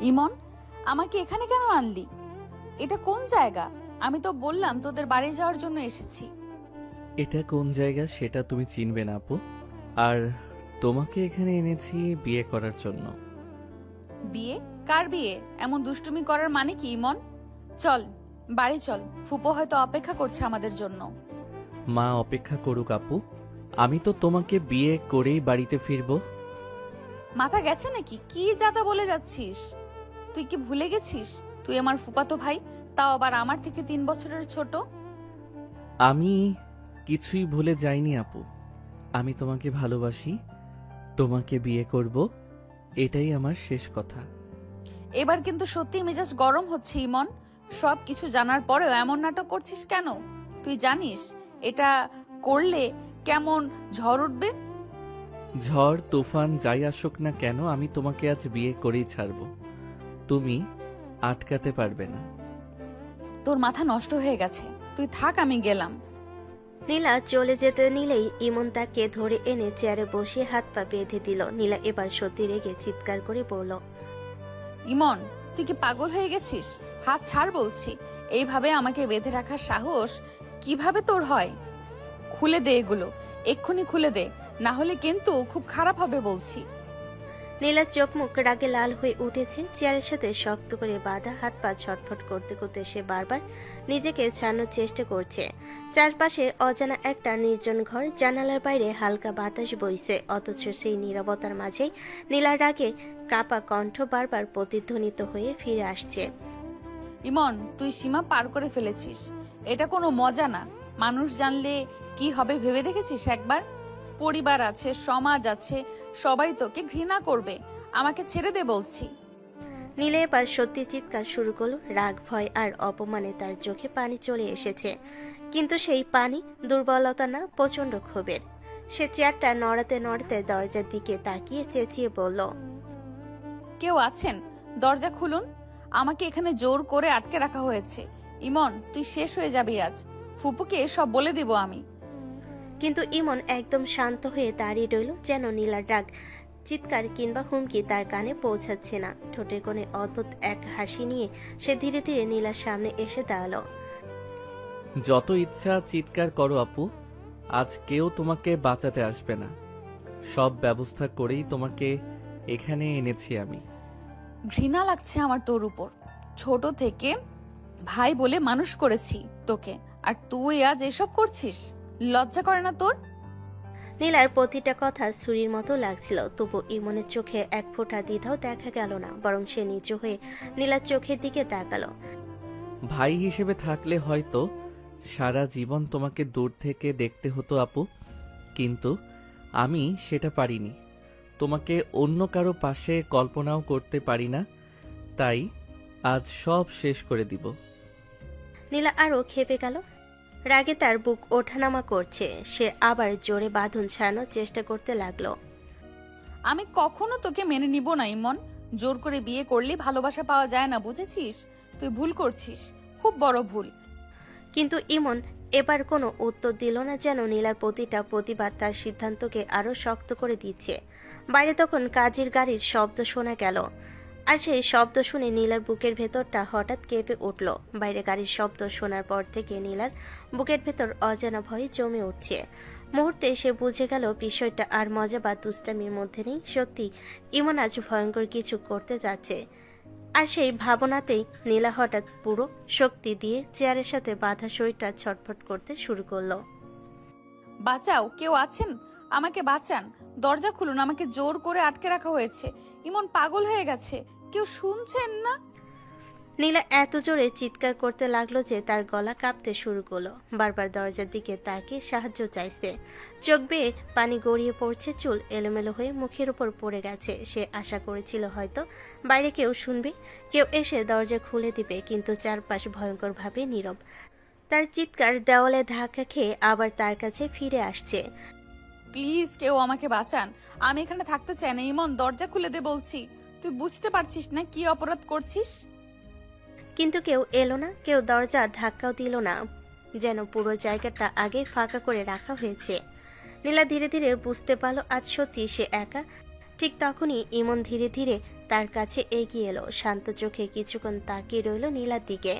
ইমন, আমাকে এখানে কেন আনলি? এটা কোন জায়গা? আমি তো বললাম তোদের বাড়ি যাওয়ার জন্য এসেছি। এটা কোন জায়গা সেটা তুমি চিনবে না আপু। আর তোমাকে এখানে এনেছি বিয়ে করার জন্য। বিয়ে? কার বিয়ে? এমন দুষ্টুমি করার মানে কি ইমন? চল, বাড়ি চল, ফুপো হয়তো অপেক্ষা করছে আমাদের জন্য। মা অপেক্ষা করুক আপু, আমি তো তোমাকে বিয়ে করেই বাড়িতে ফিরবো। মাথা গেছে নাকি? কি যাতা বলে যাচ্ছিস? তুই কি ভুলে গেছিস তুই আমার ফুপাতো ভাই, তাও আবার আমার থেকে 3 বছরের ছোট? আমি কিছুই ভুলে যাইনি আপু। আমি তোমাকে ভালোবাসি, তোমাকে বিয়ে করব, এটাই আমার শেষ কথা। এবার কিন্তু সত্যি মেজাজ গরম হচ্ছে ইমন। সব কিছু জানার পরেও এমন নাটক করছিস কেন? তুই জানিস এটা করলে কেমন ঝড় উঠবে? ঝড় তুফান যাই আসুক না কেন, আমি তোমাকে আজ বিয়ে করেই ছাড়ব। তুমি আটকাতে পারবে না। তোর মাথা নষ্ট হয়ে গেছে, তুই থাক, আমি গেলাম। নীলা চলে যেতে নিলেই ইমন তাকে ধরে এনে চেয়ারে বসিয়ে হাত পা বেঁধে দিল। নীলা এবার সত্যি রেগে চিৎকার করে বলল, ইমন, তুই কি পাগল হয়ে গেছিস? হাত ছাড় বলছি। এইভাবে আমাকে বেঁধে রাখার সাহস কিভাবে তোর হয়? খুলে দে এগুলো, এক্ষুনি খুলে দে, না হলে কিন্তু খুব খারাপ হবে বলছি। নীলার চোখ মুখ রাগে লাল হয়ে উঠেছে। চেয়ারের সাথে শক্ত করে বাঁধা হাত পা ছটফট করতে করতে সে বারবার নিজেকে ছাড়ানোর চেষ্টা করছে। চারপাশে অজানা একটা নির্জন ঘর, জানালার বাইরে হালকা বাতাস বইছে, অথচ সেই নীরবতার মাঝেই নীলার রাগে কাপা কণ্ঠ বারবার প্রতিধ্বনিত হয়ে ফিরে আসছে। ইমন, তুই সীমা পার করে ফেলেছিস। এটা কোনো মজা না। মানুষ জানলে কি হবে ভেবে দেখেছিস একবার? পরিবার আছে, সমাজ আছে, সবাই তোকে ঘৃণা করবে। আমাকে ছেড়ে দে বলছি। নীলা এবার সত্যি চিৎকার শুরু করলো। রাগ, ভয় আর অপমানে তার চোখে পানি চলে এসেছে, কিন্তু সেই পানি দুর্বলতা না, প্রচন্ড ক্ষোভের। সে চেয়ারটা নড়াতে নড়াতে দরজার দিকে তাকিয়ে চেঁচিয়ে বলল, কেউ আছেন? দরজা খুলুন। আমাকে এখানে জোর করে আটকে রাখা হয়েছে। ইমন, তুই শেষ হয়ে যাবি আজ। ফুপুকে সব বলে দিব আমি। কিন্তু ইমন একদম শান্ত হয়ে দাঁড়িয়ে রইল, যেন নীলার রাগ, চিৎকার কিংবা হুমকি তার কানে পৌঁছাচ্ছে না। ঠোঁটের কোণে অদ্ভুত এক হাসি নিয়ে সে ধীরে ধীরে নীলার সামনে এসে দাঁড়ালো। যত ইচ্ছা চিৎকার করো আপু, আজ কেউ তোমাকে বাঁচাতে আসবে না। সব ব্যবস্থা করেই তোমাকে এখানে এনেছি আমি। ঘৃণা লাগছে আমার তোর উপর। ছোট থেকে ভাই বলে মানুষ করেছি তোকে, আর তুই আজ এসব করছিস? লজ্জা করে না তোর? নীলার প্রতিটা কথা ছুরির মতো লাগছিল, তবু ইমনের চোখে এক ফোঁটা দ্বিধাও দেখা গেল না, বরং সে নিচু হয়ে নীলার চোখের দিকে তাকালো। ভাই হিসেবে থাকলে হয়তো সারা জীবন তোমাকে দূর থেকে দেখতে হতো আপু, কিন্তু আমি সেটা পারিনি। তোমাকে অন্য কারো পাশে কল্পনাও করতে পারি না, তাই আজ সব শেষ করে দিব। নীলা আরো ক্ষেপে গেল। রাগে তার বুক ওঠানামা করছে। সে আবার জোরে বাঁধন ছাড়ানোর চেষ্টা করতে লাগলো। আমি কখনো তোকে মেনে নিব না ইমন। জোর করে বিয়ে করলে ভালোবাসা পাওয়া যায় না, বুঝেছিস? তুই ভুল করছিস, খুব বড় ভুল। কিন্তু ইমন এবার কোনো উত্তর দিল না, যেন নীলার প্রতিটা প্রতিবাদ তার সিদ্ধান্তকে আরো শক্ত করে দিচ্ছে। বাইরে তখন কাজের গাড়ির শব্দ শোনা গেল, আর সেই শব্দ শুনে নীলার বুকের ভেতরটা হঠাৎ কেঁপে উঠল। বাইরে গাড়ির শব্দ শোনার পর থেকে নীলার বুকের ভেতর অজানা ভয়ে জমে উঠছে। মুহূর্তে সে বুঝে গেল বিষয়টা আর মজা বা দুষ্টামির মধ্যে নেই। সত্যি ইমন আজ ভয়ঙ্কর কিছু করতে যাচ্ছে। আর সেই ভাবনাতেই নীলা হঠাৎ পুরো শক্তি দিয়ে চেয়ারের সাথে বাঁধা শরীরটা ছটফট করতে শুরু করলো। বাঁচাও, কেউ আছেন? আমাকে বাঁচান, দরজা খুলুন, আমাকে জোর করে আটকে রাখা হয়েছে। ইমন পাগল হয়ে গেছে, কেউ শুনছেন না? নীলা এত জোরে চিৎকার করতে লাগলো যে তার গলা কাঁপতে শুরু করলো। বারবার দরজার দিকে তাকিয়ে সাহায্য চাইছে। চোখ বেয়ে পানি গড়িয়ে পড়ছে, চুল এলোমেলো হয়ে মুখের উপর পড়ে গেছে। সে আশা করেছিল হয়তো বাইরে কেউ শুনবে, কেউ এসে দরজা খুলে দিবে, কিন্তু চারপাশ ভয়ঙ্করভাবে নীরব। তার চিৎকার দেওয়ালে ধাক্কা খেয়ে আবার তার কাছে ফিরে আসছে। প্লিজ কেউ আমাকে বাঁচান, আমি এখানে থাকতে চাই না। ইমন, দরজা খুলে দে বলছি। তুই বুঝতে পারছিস না কি অপরাধ করছিস? কিন্তু কেউ এলো না, কেউ দরজা ধাক্কাও দিল না, যেন পুরো জায়গাটা আগে ফাঁকা করে রাখা হয়েছে। নীলা ধীরে ধীরে বুঝতে পারল আজ সত্যি সে একা। ঠিক তখনই ইমন ধীরে ধীরে তার কাছে এগিয়ে এলো। শান্ত চোখে কিছুক্ষণ তাকিয়ে রইল নীলার দিকে,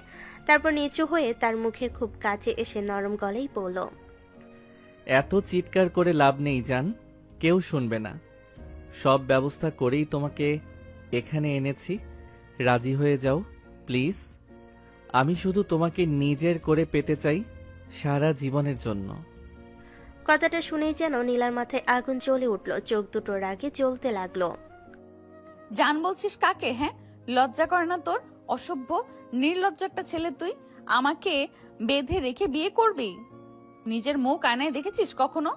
তারপর নিচু হয়ে তার মুখের খুব কাছে এসে নরম গলেই বলল, এত চিৎকার করে লাভ নেই জান, কেউ শুনবে না। সব ব্যবস্থা করেই তোমাকে এখানে এনেছি, রাজি হয়ে যাও প্লিজ। আমি শুধু তোমাকে নিজের করে পেতে চাই সারা জীবনের জন্য। কথাটা শুনেই যেন নীলার মাথায় আগুন জ্বলে উঠল, চোখ দুটো রাগে জ্বলতে লাগলো। জান বলছিস কাকে? হ্যাঁ, লজ্জা করে না তোর? অসভ্য নির্লজ্জ একটা ছেলে তুই। আমাকে বেঁধে রেখে বিয়ে করবি? নিজের মুখ আয়নায় দেখেছিস কখনো?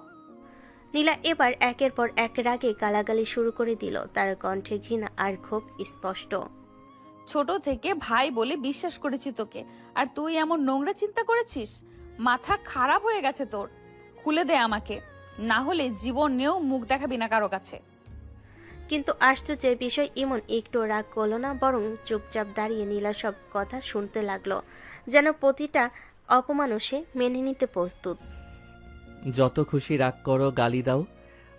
নীলা এবার একের পর এক রাগে গালাগালি শুরু করে দিল, তার কণ্ঠে ঘৃণা আর ক্ষোভ স্পষ্ট। ছোট থেকে ভাই বলে বিশ্বাস করেছি তোকে, আর তুই এমন নোংরা চিন্তা করেছিস? মাথা খারাপ হয়ে গেছে তোর। খুলে দে আমাকে, না হলে জীবনেও মুখ দেখাবি না কারো কাছে। কিন্তু আশ্চর্যের বিষয়, ইমন একটু রাগ করল না, বরং চুপচাপ দাঁড়িয়ে নীলা সব কথা শুনতে লাগলো, যেন প্রতিটা অপমানও সে মেনে নিতে প্রস্তুত। যত খুশি রাগ করো, গালি দাও,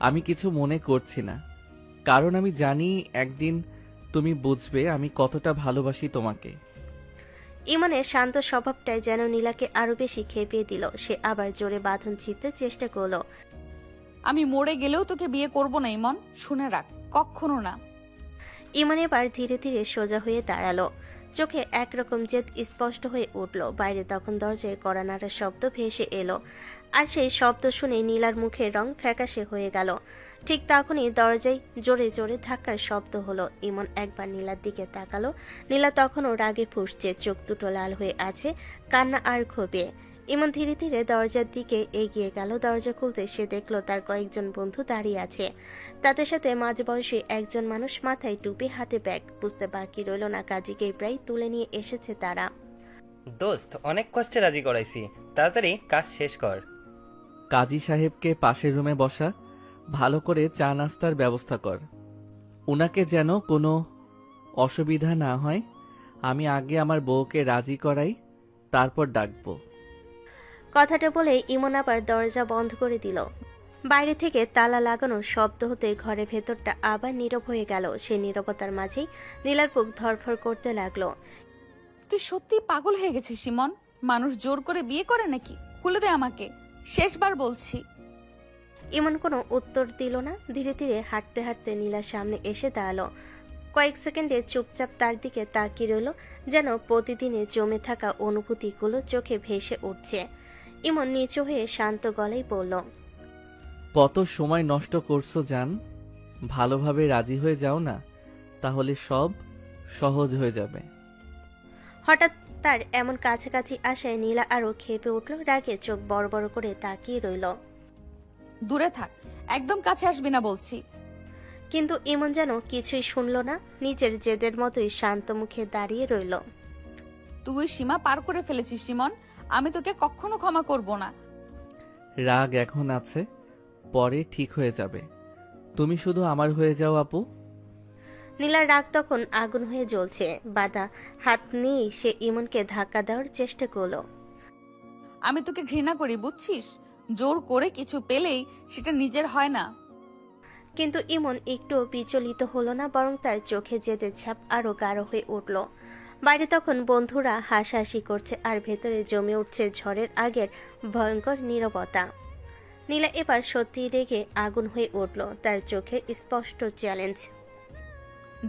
আমি কিছু মনে করছি না। কারণ আমি জানি একদিন তুমি বুঝবে আমি কতটা ভালোবাসি তোমাকে। ইমনের শান্ত স্বভাবটাই যেন নীলাকে আরো বেশি খেপিয়ে দিল। সে আবার জোরে বাঁধন ছিঁড়তে চেষ্টা করলো। আমি মরে গেলেও তোকে বিয়ে করব না ইমন, শুনে রাখ, কখনো না। ইমন এবার ধীরে ধীরে সোজা হয়ে দাঁড়ালো, চোখে একরকম জেদ স্পষ্ট হয়ে উঠল। বাইরে তখন দরজায় কড়া নাড়ার শব্দ ভেসে এলো, আর সেই শব্দ শুনে নীলার মুখের রং ফ্যাকাশে হয়ে গেল। ঠিক তখনই দরজায় জোরে জোরে ধাক্কার শব্দ হলো। ইমন একবার নীলার দিকে তাকালো। নীলা তখনও রাগে ফুঁসছে, চোখ দুটো লাল হয়ে আছে কান্না আর ক্ষোভে। ইমন ধীরে ধীরে দরজার দিকে এগিয়ে গেল। দরজা খুলতে সে দেখলো তার কয়েকজন বন্ধু দাঁড়িয়ে আছে, তাদের সাথে মাঝবয়সী একজন মানুষ, মাথায় টুপি, হাতে ব্যাগ। বুঝতে বাকি রইল না কাজীকে প্রায় তুলে নিয়ে এসেছে তারা। দোস্ত, অনেক কষ্টে রাজি করাইছি, তাড়াতাড়ি কাজ শেষ কর। কাজী সাহেবকে পাশের রুমে বসা, ভালো করে চা নাস্তার ব্যবস্থা কর। উনাকে যেন কোনো অসুবিধা না হয়। আমি আগে আমার বউকে রাজি করাই, তারপর ডাকবো। কথাটা বলে ইমন আবার দরজা বন্ধ করে দিল। বাইরে থেকে তালা লাগানোর শব্দ হতে ঘরের ভেতরটা আবার নীরব হয়ে গেল। সেই নীরবতার মাঝেই নীলার বুক ধরফর করতে লাগলো। তুই সত্যি পাগল হয়ে গেছিস ইমন? মানুষ জোর করে বিয়ে করে নাকি? খুলে দে আমাকে, শেষবার বলছি। ইমন কোনো উত্তর দিল না। ধীরে ধীরে হাঁটতে হাঁটতে নীলার সামনে এসে দাঁড়ালো। কয়েক সেকেন্ডে চুপচাপ তার দিকে তাকিয়ে রইল, যেন প্রতিদিনে জমে থাকা অনুভূতিগুলো চোখে ভেসে উঠছে। ইমন নিচু হয়ে শান্ত গলায় বলল, কত সময় নষ্ট করছো জান, ভালোভাবে রাজি হয়ে যাও না, তাহলে সব সহজ হয়ে যাবে। হঠাৎ তার এমন কাছাকাছি আসায় নীলা আরো খেপে উঠল, রাগে চোখ বড় বড় করে তাকিয়ে রইল। দূরে থাক, একদম কাছে আসবি না বলছি। কিন্তু ইমন যেন কিছুই শুনল না, নিজের জেদের মতোই শান্ত মুখে দাঁড়িয়ে রইল। তুই সীমা পার করে ফেলেছিস ইমন, আমি তোকে কখনো ক্ষমা করব না। রাগ এখন আছে, পরে ঠিক হয়ে যাবে। তুমি শুধু আমার হয়ে যাও আপু। নীলার রাগ তখন আগুন হয়ে জ্বলছে। বাধা হাত নিয়ে সে ইমনকে ধাক্কা দেওয়ার চেষ্টা করলো। আমি তোকে ঘৃণা করি বুঝছিস? জোর করে কিছু পেলেই সেটা নিজের হয় না। কিন্তু ইমন একটু বিচলিত হলো না, বরং তার চোখে জেদের ছাপ আরো গাঢ় হয়ে উঠল। বাইরে তখন বন্ধুরা হাসাহাসি করছে, আর ভেতরে জমে উঠছে ঝড়ের আগের ভয়ঙ্কর নীরবতা। নীলা এবার সত্যি রেগে আগুন হয়ে উঠল, তার চোখে স্পষ্ট চ্যালেঞ্জ।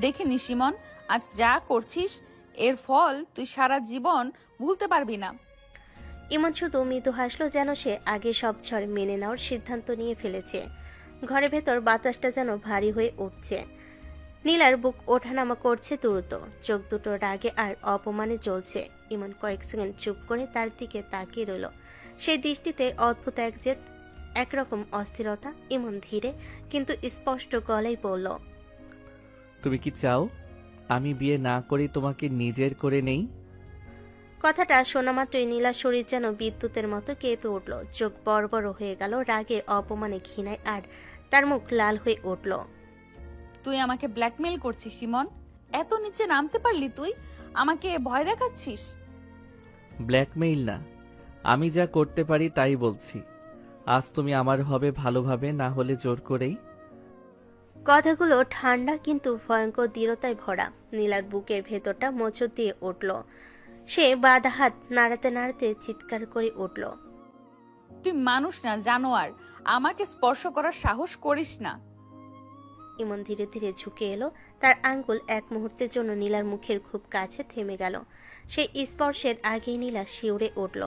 দেখে নিস ইমন, আজ যা করছিস এর ফল তুই সারা জীবন ভুলতে পারবি না। ইমন শুধু মৃদু হাসলো, যেন সে আগে সব ঝড় মেনে নেওয়ার সিদ্ধান্ত নিয়ে ফেলেছে। ঘরের ভেতর বাতাসটা যেন ভারী হয়ে উঠছে। নীলার বুক ওঠানামা করছে দ্রুত, চোখ দুটো রাগে আর অপমানে জ্বলছে। ইমন কয়েক সেকেন্ড চুপ করে তার দিকে তাকিয়ে রইল। সেই দৃষ্টিতে অদ্ভুত এক জেদ, একরকম অস্থিরতা। ইমন ধীরে কিন্তু স্পষ্ট গলায় বলল, তুমি কি চাও আমি বিয়ে না করি তোমাকে নিজের করে নেই? কথাটা শোনা মাত্রই নীলার শরীর যেন বিদ্যুতের মতো কেঁপে উঠল, চোখ বড় বড় হয়ে গেল রাগে, অপমানে, ঘৃণায়, আর তার মুখ লাল হয়ে উঠল। তুই আমাকে ব্ল্যাকমেল করছিস ইমন? এত নিচে নামতে পারলি তুই? আমাকে ভয় দেখাচ্ছিস? ব্ল্যাকমেইল না, আমি যা করতে পারি তাই বলছি। আজ তুমি আমার হবে ভালোভাবে, না হলে জোর করেই। কথাগুলো ঠান্ডা কিন্তু ভয়ঙ্কর দৃঢ়তায় ভরা। নীলার বুকের ভেতরটা মোচড় দিয়ে উঠল। সে বাঁধা হাত নাড়াতে নাড়াতে চিৎকার করে উঠল। তুই মানুষ না, জানোয়ার। আমাকে স্পর্শ করার সাহস করিস না। ইমন ধীরে ধীরে ঝুঁকে এলো। তার আঙ্গুল এক মুহূর্তের জন্য নীলার মুখের খুব কাছে থেমে গেল। সেই স্পর্শের আগেই নীলা শিউরে উঠল।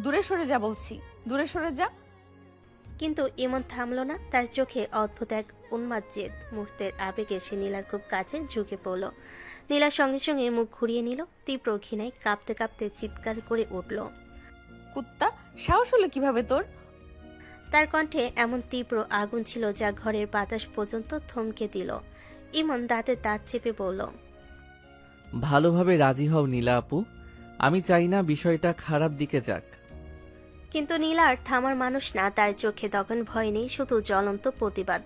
দূরে সরে যা বলছি, দূরে সরে যা। কিন্তু ইমন থামলো না। তার চোখে অদ্ভুত এক উন্মাদ জেদ। মুহূর্তের আবেগে সে নীলার খুব কাছে ঝুঁকে পড়ল। নীলার সঙ্গে সঙ্গে মুখ ঘুরিয়ে নিল। তীব্র ঘৃণায় কাঁপতে কাঁপতে চিৎকার করে উঠল। কুত্তা, সাহস হলো কিভাবে তোর? তার কণ্ঠে এমন তীব্র আগুন ছিল যা ঘরের বাতাস পর্যন্ত থমকে দিল। ইমন দাঁতে দাঁত চেপে বলল, ভালোভাবে রাজি হও নীলা আপু, আমি চাই না বিষয়টা খারাপ দিকে যাক। কিন্তু নীলা আর থামার মানুষ না। তার চোখে তখন ভয় নেই, শুধু জ্বলন্ত প্রতিবাদ।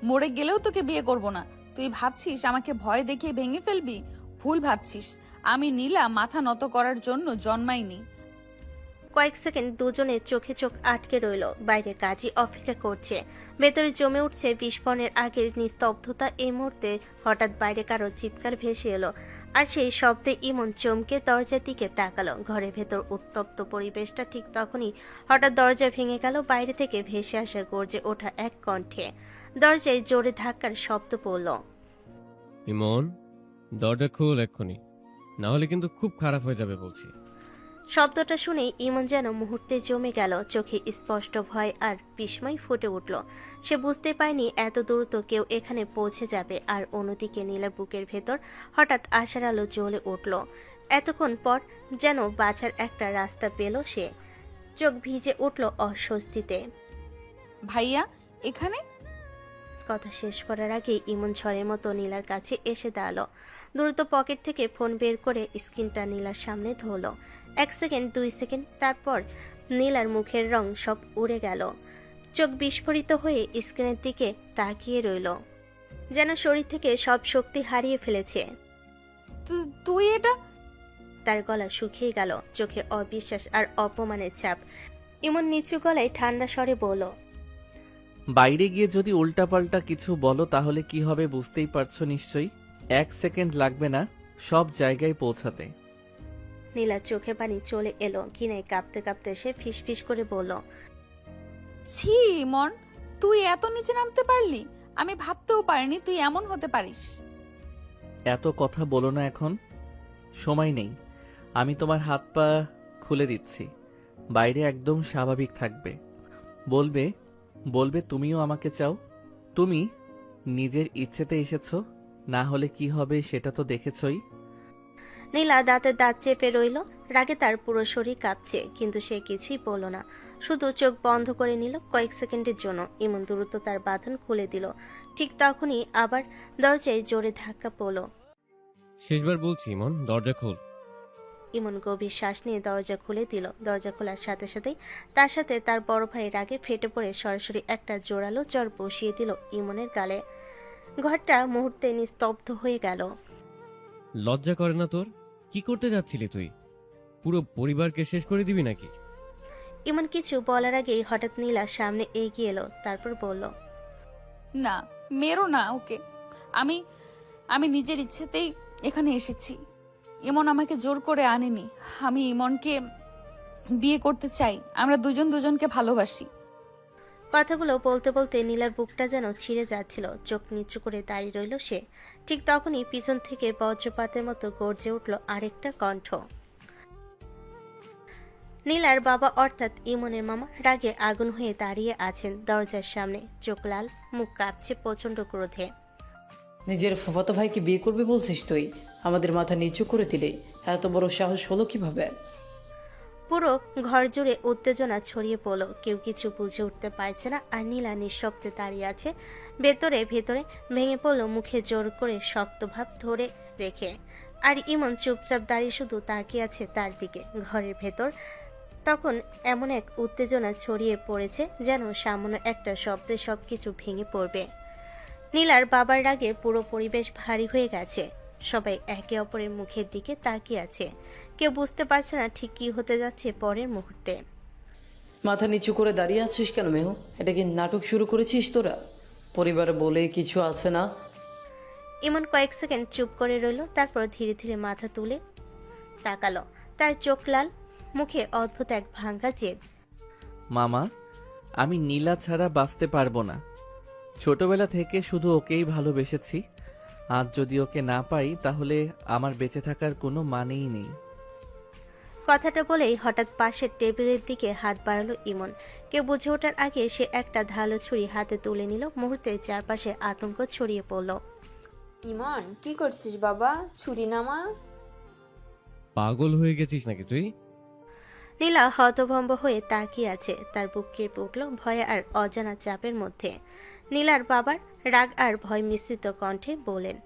মরে গেলেও তোকে বিয়ে করব না। তুই ভাবছিস আমাকে ভয় দেখিয়ে ভেঙে ফেলবি? ভুল ভাবছিস। আমি নীলা মাথা নত করার জন্য জন্মাইনি। কয়েক সেকেন্ড দুজনের চোখে চোখ আটকে রইল। বাইরে কাজী অপেক্ষা করছে। ভেতরে জমে উঠছে বিস্ফোরণের আগের নিস্তব্ধতা। এই মুহূর্তে হঠাৎ বাইরে কারো চিৎকার ভেসে এলো, আর সেই শব্দে ইমন চমকে দরজার দিকে তাকালো। ঘরের ভেতর উত্তপ্ত পরিবেশটা। ঠিক তখনই হঠাৎ দরজা ভেঙে গেল। বাইরে থেকে ভেসে আসা গর্জে ওঠা এক কণ্ঠে। দরজায় জোরে ধাক্কার শব্দ পড়ল। ইমন, দরজা খোল এক্ষুনি, না হলে কিন্তু খুব খারাপ হয়ে যাবে বলছি। শব্দটা শুনে ইমন যেন মুহূর্তে জমে গেল। চোখে স্পষ্ট ভয় আর বিস্ময় ফুটে উঠল। সে বুঝতে পারেনি এত দ্রুত কেউ এখানে পৌঁছে যাবে। আর অন্যদিকে নীলার বুকের ভেতর হঠাৎ আশার আলো জ্বলে উঠল। এতক্ষণ পর যেন বাঁচার একটা রাস্তা পেল সে। চোখ ভিজে উঠল অস্বস্তিতে। ভাইয়া এখানে? কথা শেষ করার আগে ইমন ঝড়ের মতো নীলার কাছে এসে দাঁড়ালো। দ্রুত পকেট থেকে ফোন বের করে স্ক্রিনটা নীলার সামনে ধরলো। 1 সেকেন্ড, 2 সেকেন্ড, তারপর নীলার মুখের রং সব উড়ে গেল। চোখ বিস্ফোরিত হয়ে স্ক্রিনের দিকে তাকিয়ে রইল, যেন শরীর থেকে সব শক্তি হারিয়ে ফেলেছে। তুই এটা? তার গলা শুকিয়ে গেল। চোখে অবিশ্বাস আর অপমানের ছাপ। ইমন নিচু গলায় ঠান্ডা স্বরে বলল, বাইরে গিয়ে যদি উল্টাপাল্টা কিছু বলো তাহলে কি হবে বুঝতেই পারছো নিশ্চয়ই। 1 সেকেন্ড লাগবে না সব জায়গায় পৌঁছাতে। নীলার চোখে পানি চলে এলো। ঘৃণায় কাঁপতে কাঁপতে সে ফিসফিস করে বলল, ছি মন, তুই এত নিচে নামতে পারলি? আমি ভাবতেও পারিনি তুই এমন হতে পারিস। এত কথা বলো না এখন, সময় নেই। আমি তোমার হাত পা খুলে দিচ্ছি। বাইরে একদম স্বাভাবিক থাকবে। বলবে বলবে তুমিও আমাকে চাও। তুমি নিজের ইচ্ছেতে এসেছো, না হলে কি হবে সেটা তো দেখেছই। নীলা দাঁতে দাঁত চেপে রইল। রাগে তার পুরো শরীর কাঁপছে, কিন্তু সে কিছুই বলল না, শুধু চোখ বন্ধ করে নিল কয়েক সেকেন্ডের জন্য। ইমন দ্রুত তার বাঁধন খুলে দিল। ঠিক তখনই আবার দরজায় জোরে ধাক্কা পড়ল। শেষবার বলছি ইমন, দরজা খোল। ইমন গভীর শ্বাস নিয়ে দরজা খুলে দিল। দরজা খোলার সাথে সাথেই তার সাথে তার বড় ভাই রাগে ফেটে পড়ে সরাসরি একটা জোরালো চর বসিয়ে দিল ইমনের গালে। ঘরটা মুহূর্তে নিস্তব্ধ হয়ে গেল। লজ্জা করে না তোর? কি করতে যাচ্ছিলি তুই? পুরো পরিবারকে শেষ করে দিবি নাকি? ইমন কিছু বলার আগেই হঠাৎ নীলা সামনে এগিয়ে এলো। তারপর বলল, না, মেরো না ওকে। আমি আমি নিজের ইচ্ছেতেই এখানে এসেছি। ইমন আমাকে জোর করে আনেনি। আমি ইমনকে বিয়ে করতে চাই। আমরা দুজন দুজনকে ভালোবাসি। কথাগুলো বলতে বলতে নীলার বুকটা যেন ছিঁড়ে যাচ্ছিল। চোখ নিচু করে দাঁড়িয়ে রইল সে। ঠিক তখনই পিছন থেকে বজ্রপাতের মতো গর্জে উঠল আরেকটা কণ্ঠ। নীলার বাবা অর্থাৎ ইমনের মামা রাগে আগুন হয়ে দাঁড়িয়ে আছেন দরজার সামনে। চোখ লাল, মুখ কাঁপছে প্রচন্ড ক্রোধে। নিজের ফুফাতো ভাইকে বিয়ে করবে বলছিস তুই? আমাদের মাথা নিচু করে দিলে এত বড় সাহস হলো কিভাবে? পুরো ঘর জুড়ে উত্তেজনা ছড়িয়ে পড়ল। কেউ কিছু বুঝে উঠতে পারছে না। আর নীলা নিঃশব্দে দাঁড়িয়ে আছে। ভেতরে ভেতরে ভেঙে পড়ল মুখে জোর করে শক্ত ভাব ধরে রেখে। আর ইমন চুপচাপ দাঁড়িয়ে শুধু তাকিয়ে আছে তার দিকে। ঘরের ভেতর তখন এমন এক উত্তেজনা ছড়িয়ে পড়েছে যেন সামান্য একটা শব্দে সবকিছু ভেঙে পড়বে। নীলার বাবার রাগে পুরো পরিবেশ ভারী হয়ে গেছে। সবাই একে অপরের মুখের দিকে তাকিয়ে আছে। কেউ বুঝতে পারছে না ঠিক কি হতে যাচ্ছে পরের মুহূর্তে। মাথা নিচু করে দাঁড়িয়ে আছিস কেন মেহু? এটা কি নাটক শুরু করেছিস তোরা? পরিবার বলে কিছু আছে না? ইমন কয়েক সেকেন্ড চুপ করে রইল, তারপর ধীরে ধীরে মাথা তুলে তাকালো। তার চোখ লাল, মুখে অদ্ভুত এক ভাঙ্গা জেদ। মামা, আমি নীলা ছাড়া বাঁচতে পারবো না। ছোটবেলা থেকে শুধু ওকেই ভালোবেসেছি। আজ যদি ওকে না পাই তাহলে আমার বেঁচে থাকার কোনো মানেই নেই। কথাটা বলেই হঠাৎ পাশের টেবিলের দিকে হাত বাড়ালো ইমন। কেউ বুঝে ওঠার আগে সে একটা ধারালো ছুরি হাতে তুলে নিল। মুহূর্তে চারপাশে আতঙ্ক ছড়িয়ে পড়ল। ইমন, কি করছিস বাবা? ছুরি নামা। পাগল হয়ে গেছিস নাকি তুই? নীলা হতভম্ব হয়ে তাকিয়ে আছে। তার বুক কেঁপে উঠল ভয়ে আর অজানা চাপের মধ্যে। নীলার বাবার রাগ আর ভয় মিশ্রিত কণ্ঠে বলেন,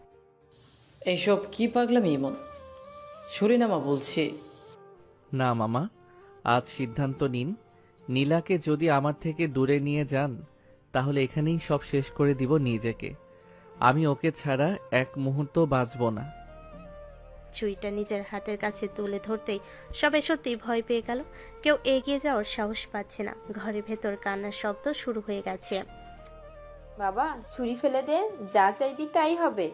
এইসব কি পাগলামি ইমন? ছুরিনামা বলছি। না মামা, আজ সিদ্ধান্ত নিন। নীলাকে যদি আমার থেকে দূরে নিয়ে যান তাহলে এখানেই সব শেষ করে দিব নিজেকে। আমি ওকে ছাড়া এক মুহূর্ত বাঁচব না। ছুরিটা নিজের হাতের কাছে তুলে ধরতেই সবাই সত্যি ভয় পেয়ে গেল। কেউ এগিয়ে যাওয়ার সাহস পাচ্ছে না। ঘরের ভেতর কান্নার শব্দ শুরু হয়ে গেছে। বাবা, ছুরি ফেলে দে, যা চাইবি তাই হবে।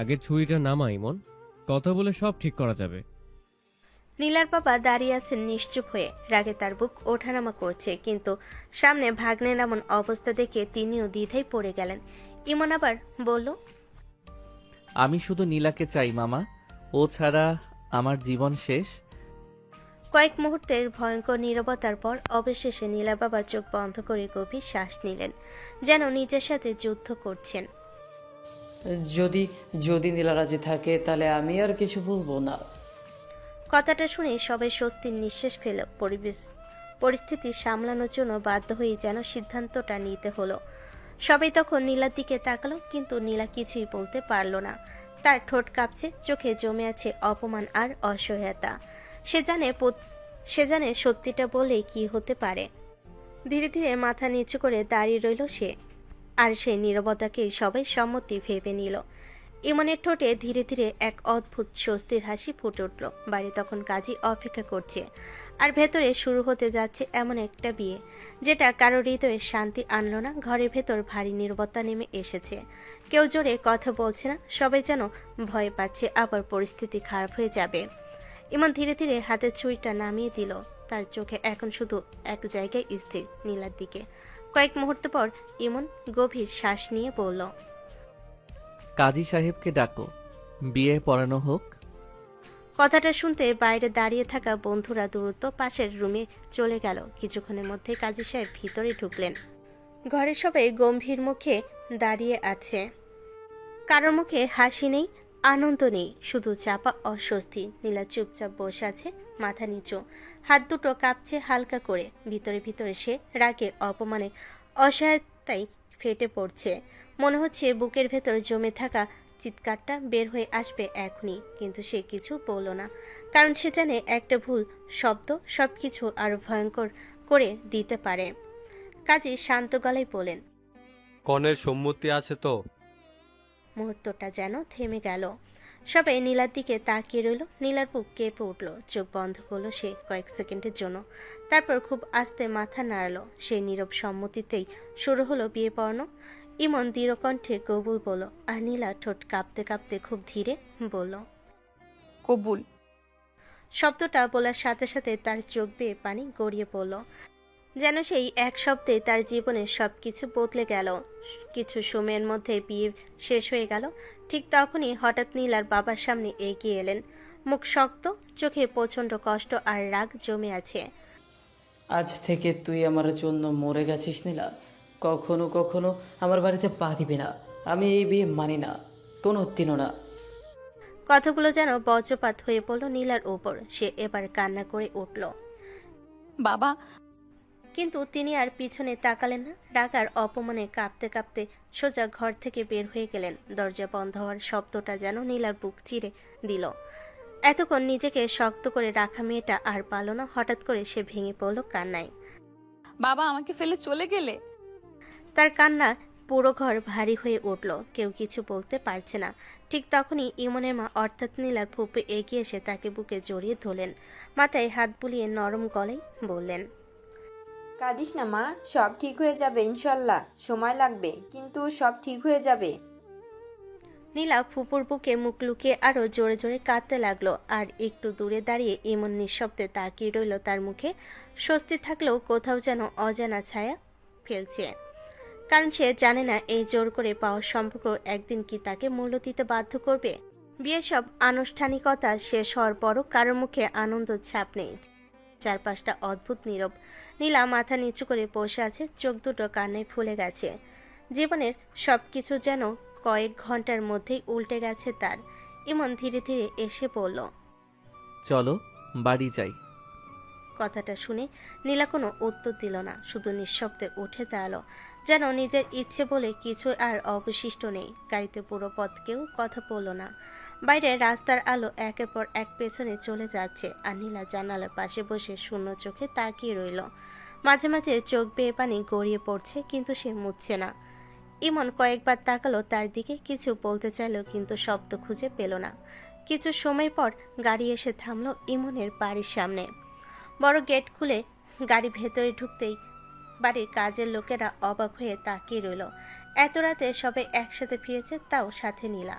আগে ছুরিটা নামা ইমন, কথা বলে সব ঠিক করা যাবে। নীলার বাবা দাঁড়িয়ে আছেন নিশ্চুপ হয়ে। রাগে তার বুক ওঠানামা করছে, কিন্তু সামনে ভাগ্নের এমন অবস্থা দেখে তিনিও দ্বিধায় পড়ে গেলেন। ইমন আবার বলল, আমি শুধু নীলাকে চাই মামা। ও ছাড়া আমার জীবন শেষ। কয়েক মুহূর্তের ভয়ঙ্কর নীরবতার পর অবশেষে নীলার বাবা চোখ বন্ধ করে গভীর শ্বাস নিলেন, যেন নিজের সাথে যুদ্ধ করছেন। যদি যদি নীলা রাজি থাকে তাহলে আমি আর কিছু বলবো না। কথাটা শুনে সবাই স্বস্তির নিঃশ্বাস ফেল। পরিস্থিতি সামলানোর জন্য বাধ্য হয়ে যেন সিদ্ধান্তটা নিতে হলো। সবাই তখন নীলার দিকে তাকালো, কিন্তু নীলা কিছুই বলতে পারল না। তার ঠোঁট কাঁপছে, চোখে জমে আছে অপমান আর অসহায়তা। সে জানে সত্যিটা বললেই কি হতে পারে। ধীরে ধীরে মাথা নিচু করে দাঁড়িয়ে রইল সে। আর সেই নীরবতাকেই সবাই সম্মতি ভেবে নিল। ইমনের ঠোঁটে ধীরে ধীরে এক অদ্ভুত স্বস্তির হাসি ফুটে উঠল। বাইরে তখন কাজী অপেক্ষা করছে, আর ভেতরে শুরু হতে যাচ্ছে এমন একটা বিয়ে যেটা কারো হৃদয়ে শান্তি আনলো না। ঘরের ভেতর ভারী নীরবতা নেমে এসেছে। কেউ জোরে কথা বলছে না, সবাই যেন ভয় পাচ্ছে আবার পরিস্থিতি খারাপ হয়ে যাবে। ইমন ধীরে ধীরে হাতের ছুরিটা নামিয়ে দিল। তার চোখে এখন শুধু এক জায়গায় স্থির, নীলার দিকে। কয়েক মুহূর্ত পর ইমন গভীর শ্বাস নিয়ে বলল, কাজী সাহেবকে ডাকো, বিয়ে পড়ানো হোক। কথাটা শুনতে বাইরে দাঁড়িয়ে থাকা বন্ধুরা দ্রুত পাশের রুমে চলে গেল। কিছুক্ষণের মধ্যে কাজী সাহেব ভিতরে ঢুকলেন। ঘরে সবাই গম্ভীর মুখে দাঁড়িয়ে আছে। কারোর মুখে হাসি নেই, আনন্দ নেই, শুধু চাপা অস্বস্তি। নীলা চুপচাপ বসে আছে, মাথা নিচু, হাত দুটো কাঁপছে হালকা করে। ভিতরে ভিতরে সে রাগে, অপমানে, অসহায়তায় ফেটে পড়ছে। মনে হচ্ছে বুকের ভেতর জমে থাকা চিৎকারটা বের হয়ে আসবে এখনই। কিন্তু সে কিছু বলল না, কারণ সে জানে একটা ভুল শব্দ সবকিছু আরো ভয়ঙ্কর করে দিতে পারে। কাজী শান্ত গলায় বলেন, কনের সম্মতি আছে তো? মুহূর্তটা যেন থেমে গেল। সবাই নীলার দিকে তাকিয়ে রইল। নীলার বুক কেঁপে উঠল। চোখ বন্ধ করলো সে কয়েক সেকেন্ডের জন্য, তারপর খুব আস্তে মাথা নাড়ালো। সেই নীরব সম্মতিতেই শুরু হলো বিয়ে পড়ানো। ইমন দৃঢ় কণ্ঠে কবুল বলল, আর নীলা ঠোঁট কাঁপতে কাঁপতে খুব ধীরে বলল, কবুল। শব্দটা বলার সাথে সাথে তার চোখ বেয়ে পানি গড়িয়ে পড়ল, যেন সেই এক শব্দে তার জীবনের সবকিছু বদলে গেল। কিছু সময়ের মধ্যে বিয়ে শেষ হয়ে গেল। ঠিক তখনই হঠাৎ নীলার বাবার সামনে এগিয়ে এলেন। মুখ শক্ত, চোখে প্রচণ্ড কষ্ট আর রাগ জমে আছে। আজ থেকে তুই আমার জন্য মরে গেছিস নীলা। কখনো কখনো আমার বাড়িতে পা দিবে না। আমি এই বিয়ে মানি না, কোনো দিনও না। কথাগুলো যেন বজ্রপাত হয়ে পড়ল নীলার ওপর। সে এবার কান্না করে উঠল, বাবা। কিন্তু তিনি আর পিছনে তাকালেন না। রাগ আর অপমানে কাঁপতে কাঁপতে সোজা ঘর থেকে বের হয়ে গেলেন। দরজা বন্ধ হওয়ার শব্দটা যেন নীলার বুক চিরে দিল। এতক্ষণ নিজেকে শক্ত করে রাখা মেয়েটা আর পারল না। হঠাৎ করে সে ভেঙে পড়ল কান্নায়। বাবা আমাকে ফেলে চলে গেলে? তার কান্না পুরো ঘর ভারী হয়ে উঠল। কেউ কিছু বলতে পারছে না। ঠিক তখনই ইমনের মা অর্থাৎ নীলার ফুপে এগিয়ে এসে তাকে বুকে জড়িয়ে ধরলেন। মাথায় হাত বুলিয়ে নরম গলায় বললেন, কাঁদিস না মা, সব ঠিক হয়ে যাবে ইনশাল্লাহ। সময় লাগবে, কিন্তু সব ঠিক হয়ে যাবে। নীলা ফুপুর বুকে মুখ লুকিয়ে আরো জোরে জোরে কাঁদতে লাগলো। আর একটু দূরে দাঁড়িয়ে ইমন নিঃশব্দে তাকিয়ে রইল তার মুখে। স্বস্তি থাকলেও কোথাও যেন অজানা ছায়া ফেলছে, কারণ সে জানে না এই জোর করে পাওয়া সম্পর্ক একদিন কি তাকে মূল্য দিতে বাধ্য করবে। বিয়ের সব আনুষ্ঠানিকতা শেষ হওয়ার পরও কারোর মুখে আনন্দ ছাপ নেই। চারপাশটা অদ্ভুত নীরব। নীলা মাথা নিচু করে বসে আছে, চোখ দুটো কান্নায় ফুলে গেছে। জীবনের সবকিছু যেন কয়েক ঘন্টার মধ্যেই উল্টে গেছে তার। ইমন ধীরে ধীরে এসে বলল। চলো বাড়ি যাই। কথাটা শুনে নীলা কোনো উত্তর দিল না, শুধু নিঃশব্দে উঠে দাঁড়ালো, যেন নিজের ইচ্ছে বলে কিছু আর অবশিষ্ট নেই। গাড়িতে পুরো পথ কেউ কথা বলল না। বাইরে রাস্তার আলো একের পর এক পেছনে চলে যাচ্ছে, আর নীলা জানালার পাশে বসে শূন্য চোখে তাকিয়ে রইল। মাঝে মাঝে চোখ বেয়ে পানি গড়িয়ে পড়ছে, কিন্তু সে মুছছে না। ইমন কয়েকবার তাকালো তার দিকে, কিছু বলতে চাইলো কিন্তু শব্দ খুঁজে পেল না। কিছু সময় পর গাড়ি এসে থামলো ইমনের বাড়ির সামনে। বড় গেট খুলে গাড়ি ভেতরে ঢুকতেই বাড়ির কাজের লোকেরা অবাক হয়ে তাকিয়ে রইল। এত রাতে সবাই একসাথে ফিরেছে, তাও সাথে নীলা।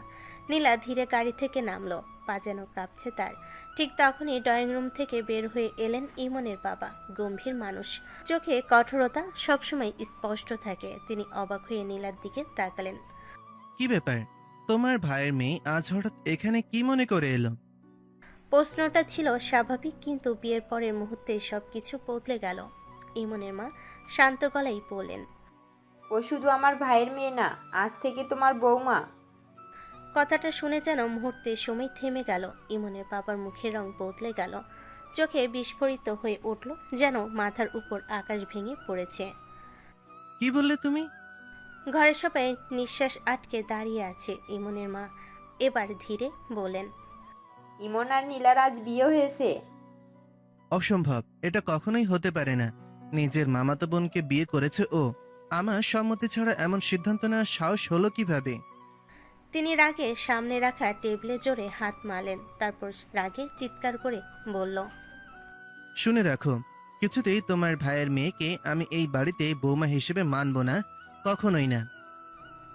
নীলা ধীরে গাড়ি থেকে নামলো, পা যেন কাঁপছে তার। ঠিক তখনই ড্রয়িং রুম থেকে বের হয়ে এলেন ইমনের বাবা। গম্ভীর মানুষ, চোখে কঠোরতা সবসময় স্পষ্ট থাকে। তিনি অবাক হয়ে নীলার দিকে তাকালেন। কি ব্যাপার, তোমার ভাইয়ের মেয়ে আজ হঠাৎ এখানে কি মনে করে এলো? প্রশ্নটা ছিল স্বাভাবিক, কিন্তু বিয়ের পরের মুহূর্তে সবকিছু বদলে গেল। ইমনের মা শান্ত গলায় বললেন। ও শুধু আমার ভাইয়ের মেয়ে না, আজ থেকে তোমার বৌমা। কথাটা শুনে যেন মুহূর্তে সময় থেমে গেল। ইমনের বাবার মুখের রং বদলে গেল, চোখে বিস্ফোরিত হয়ে উঠল, যেন মাথার উপর আকাশ ভেঙে পড়েছে। কি বললে তুমি? ঘরের সবাই নিঃশ্বাস আটকে দাঁড়িয়ে আছে। ইমনের মা এবার ধীরে বলেন। ইমন আর নীলার আজ বিয়ে হয়েছে। অসম্ভব, এটা কখনোই হতে পারে না। নিজের মামাতো বোনকে বিয়ে করেছে ও। আমার সম্মতি ছাড়া এমন সিদ্ধান্ত নেওয়ার সাহস হলো কিভাবে? তিনি রাগে সামনে রাখা টেবিলে জোরে হাত মারলেন, তারপর রাগে চিৎকার করে বলল। শুনে রাখো, কিছুতেই তোমার ভাইয়ের মেয়েকে আমি এই বাড়িতে বৌমা হিসেবে মানব না, কখনোই না।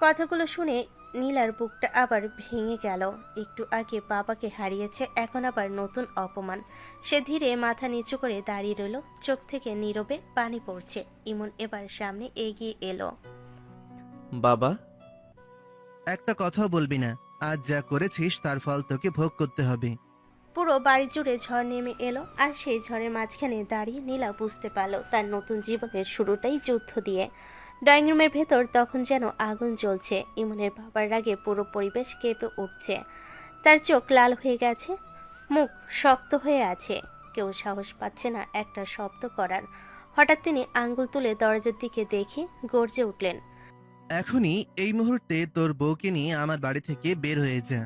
কথাগুলো শুনে নীলার বুকটা আবার ভেঙে গেল। একটু আগে বাবাকে হারিয়েছে, এখন আবার নতুন অপমান। সে ধীরে মাথা নিচু করে দাঁড়িয়ে রইল, চোখ থেকে নীরবে পানি পড়ছে। ইমন এবার সামনে এগিয়ে এলো। বাবা, একটা কথাও বলবি না। আজ যা করেছিস তার ফল তোকে ভোগ করতে হবে। পুরো বাড়ি জুড়ে ঝড় নেমে এলো, আর সেই ঝড়ের মাঝখানে দাঁড়িয়ে নীলা বুঝতে পারল তার নতুন জীবনের শুরুটাই যুদ্ধ দিয়ে। ড্রয়িং রুমের ভেতর তখন যেন আগুন জ্বলছে। ইমনের বাবার রাগে পুরো পরিবেশ কেঁপে উঠছে। তার চোখ লাল হয়ে গেছে, মুখ শক্ত হয়ে আছে, কেউ সাহস পাচ্ছে না একটা শব্দ করার। হঠাৎ তিনি আঙ্গুল তুলে দরজার দিকে দেখে গর্জে উঠলেন। এখনই এই মুহূর্তে তোর বউকে নিয়ে আমার বাড়ি থেকে বের হয়ে যা।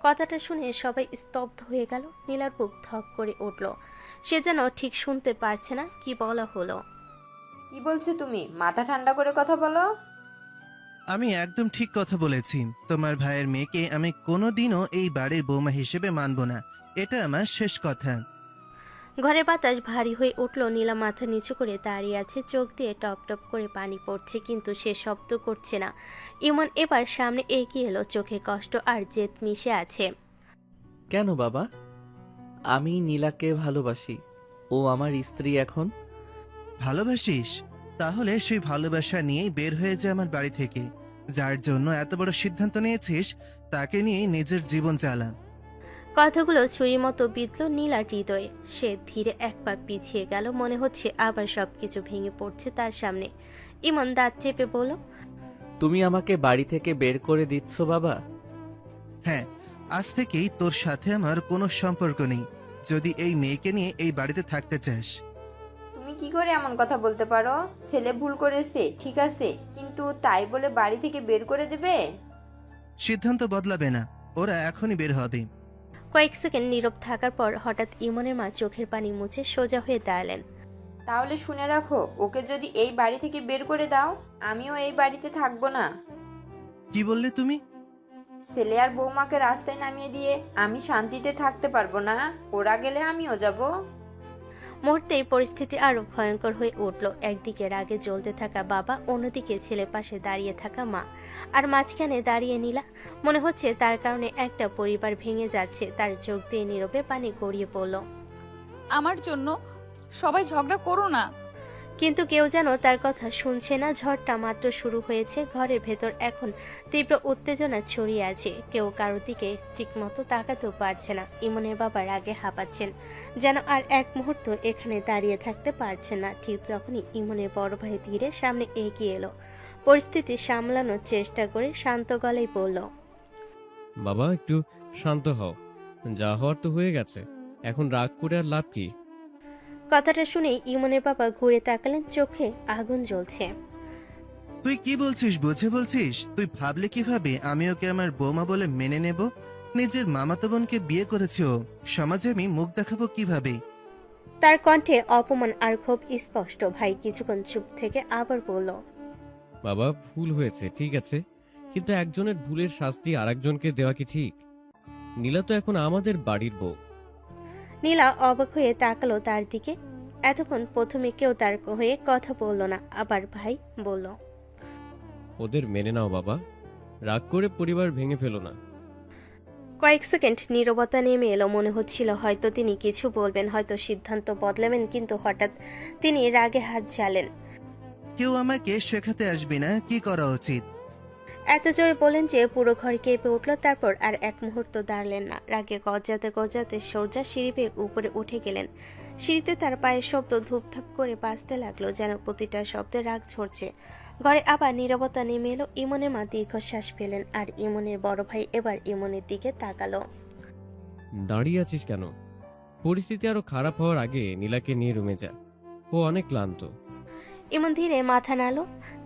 কথাটা শুনে সবাই স্তব্ধ হয়ে গেল। নীলার বুক ধক করে উঠল, সে যেন ঠিক শুনতে পারছে না কি বলা হলো। কি বলছো তুমি? মাথা ঠান্ডা করে কথা বলো। আমি একদম ঠিক কথা বলেছি। তোমার ভাইয়ের মেয়েকে আমি কোনোদিনও এই বাড়ির বৌমা হিসেবে মানব না। এটা আমার শেষ কথা। ঘরে বাতাস ভারী হয়ে উঠল। নীলা মাথা নিচু করে দাঁড়িয়ে আছে, চোখ দিয়ে টপ টপ করে পানি পড়ছে, কিন্তু সে শব্দ করছে না। ইমন এবার সামনে এগিয়ে এলো, চোখে কষ্ট আর জেদ মিশে আছে। কেন বাবা? আমি নীলাকে ভালোবাসি, ও আমার স্ত্রী এখন। ভালোবাসিস? তাহলে সেই ভালোবাসা নিয়েই বের হয়ে যা আমার বাড়ি থেকে। যার জন্য এত বড় সিদ্ধান্ত নিয়েছিস তাকে নিয়েই নিজের জীবন চালা। কথাগুলো ছুরির মতো বিঁধল নীলার হৃদয়ে। সে ধীরে এক পা পিছিয়ে গেল, মনে হচ্ছে আবার সবকিছু ভেঙে পড়ছে তার সামনে। ইমন দাঁত চেপে বলল। তুমি আমাকে বাড়ি থেকে বের করে দিচ্ছ বাবা? হ্যাঁ, আজ থেকেই তোর সাথে আমার কোনো সম্পর্ক নেই, যদি এই মেয়েকে নিয়ে এই বাড়িতে থাকতে চাস। তুমি কি করে এমন কথা বলতে পারো? ছেলে ভুল করেছে ঠিক আছে, কিন্তু তাই বলে বাড়ি থেকে বের করে দেবে? সিদ্ধান্ত বদলাবে না, ওরা এখনই বের হবে। কয়েক সেকেন্ড নীরব থাকার পর হঠাৎ ইমনের মা চোখের পানি মুছে সোজা হয়ে দাঁড়ালেন। তাহলে শুনে রাখো, ওকে যদি এই বাড়ি থেকে বের করে দাও, আমিও এই বাড়িতে থাকবো না। কি বললে তুমি? ছেলে আর বৌমাকে রাস্তায় নামিয়ে দিয়ে আমি শান্তিতে থাকতে পারবো না। ওরা গেলে আমিও যাব। মুহূর্তেই পরিস্থিতি আরো ভয়ঙ্কর হয়ে উঠল। একদিকে রাগে জ্বলতে থাকা বাবা, অন্যদিকে ছেলে পাশে দাঁড়িয়ে থাকা মা, আর মাঝখানে দাঁড়িয়ে নীলা। মনে হচ্ছে তার কারণে একটা পরিবার ভেঙে যাচ্ছে। তার চোখ দিয়ে নীরবে পানি গড়িয়ে পড়ল। আমার জন্য সবাই ঝগড়া করো না। কিন্তু কেউ যেন তার কথা শুনছে না। ঝড়টা মাত্র শুরু হয়েছে, ঘরের ভেতর এখন তীব্র উত্তেজনা ছড়িয়ে আছে। কেউ কারোর দিকে ঠিকমতো তাকাতেও পারছে না। ইমনের বাবা রাগে হাঁপাচ্ছেন, যেন আর এক মুহূর্ত এখানে দাঁড়িয়ে থাকতে পারছে না। ঠিক তখনই ইমনের বড় ভাই ধীরে সামনে এগিয়ে এলো। পরিস্থিতি সামলানোর চেষ্টা করে শান্ত গলায় বলল, বাবা একটু শান্ত হও, যা হওয়ার তো হয়ে গেছে, এখন রাগ করে আর লাভ কি? কথাটা শুনেই ইমনের বাবা ঘুরে তাকালেন, চোখে আগুন জ্বলছে। তুই কি বলছিস? বুঝে বলছিস? তুই ভাবলে কিভাবে আমি ওকে আমার বৌমা বলে মেনে নেব? নিজের মামাতো বোনকে বিয়ে করেছে ও, সমাজে আমি মুখ দেখাবো কিভাবে? তার কণ্ঠে অপমান আর ক্ষোভ স্পষ্ট। ভাই কিছুক্ষণ চুপ থেকে আবার বলল, বাবা ভুল হয়েছে ঠিক আছে, কিন্তু একজনের ভুলের শাস্তি আরেকজনকে দেওয়া কি ঠিক? নীলা তো এখন আমাদের বাড়ির বউ। নীলা অবাক হয়ে তাকালো তার দিকে। এতক্ষণ প্রথমে কেউ তার হয়ে কথা বলল না, আবার ভাই বলল, ওদের মেনে নাও বাবা, রাগ করে পরিবার ভেঙে ফেলো না। কয়েক সেকেন্ড নীরবতা নেমে এলো। মনে হচ্ছিল হয়তো তিনি কিছু বলবেন, হয়তো সিদ্ধান্ত বদলাবেন, কিন্তু হঠাৎ তিনি রাগে হাত ঝালেন। কেউ আমাকে শেখাতে আসবি না কি করা উচিত। এত জোরে বলেন যে পুরো ঘর কেঁপে উঠল। তারপর আর এক মুহূর্ত দাঁড়ালেন না। রাগে গজাতে গজাতে সোজা সিঁড়ি বেয়ে উপরে উঠে গেলেন। সিঁড়িতে তার পায়ের শব্দ ধূপধাপ করে বাজতে লাগলো, যেন প্রতিটা শব্দে রাগ ঝরছে। ঘরে আবার নীরবতা নেমে এলো। ইমনের মা দীর্ঘশ্বাস ফেলেন, আর ইমনের বড় ভাই এবার ইমনের দিকে তাকালো। দাঁড়িয়ে আছিস কেন? পরিস্থিতি আরো খারাপ হওয়ার আগে নীলাকে নিয়ে রুমে যা, ও অনেক ক্লান্ত। ইমন ধীরে মাথা নাড়ল,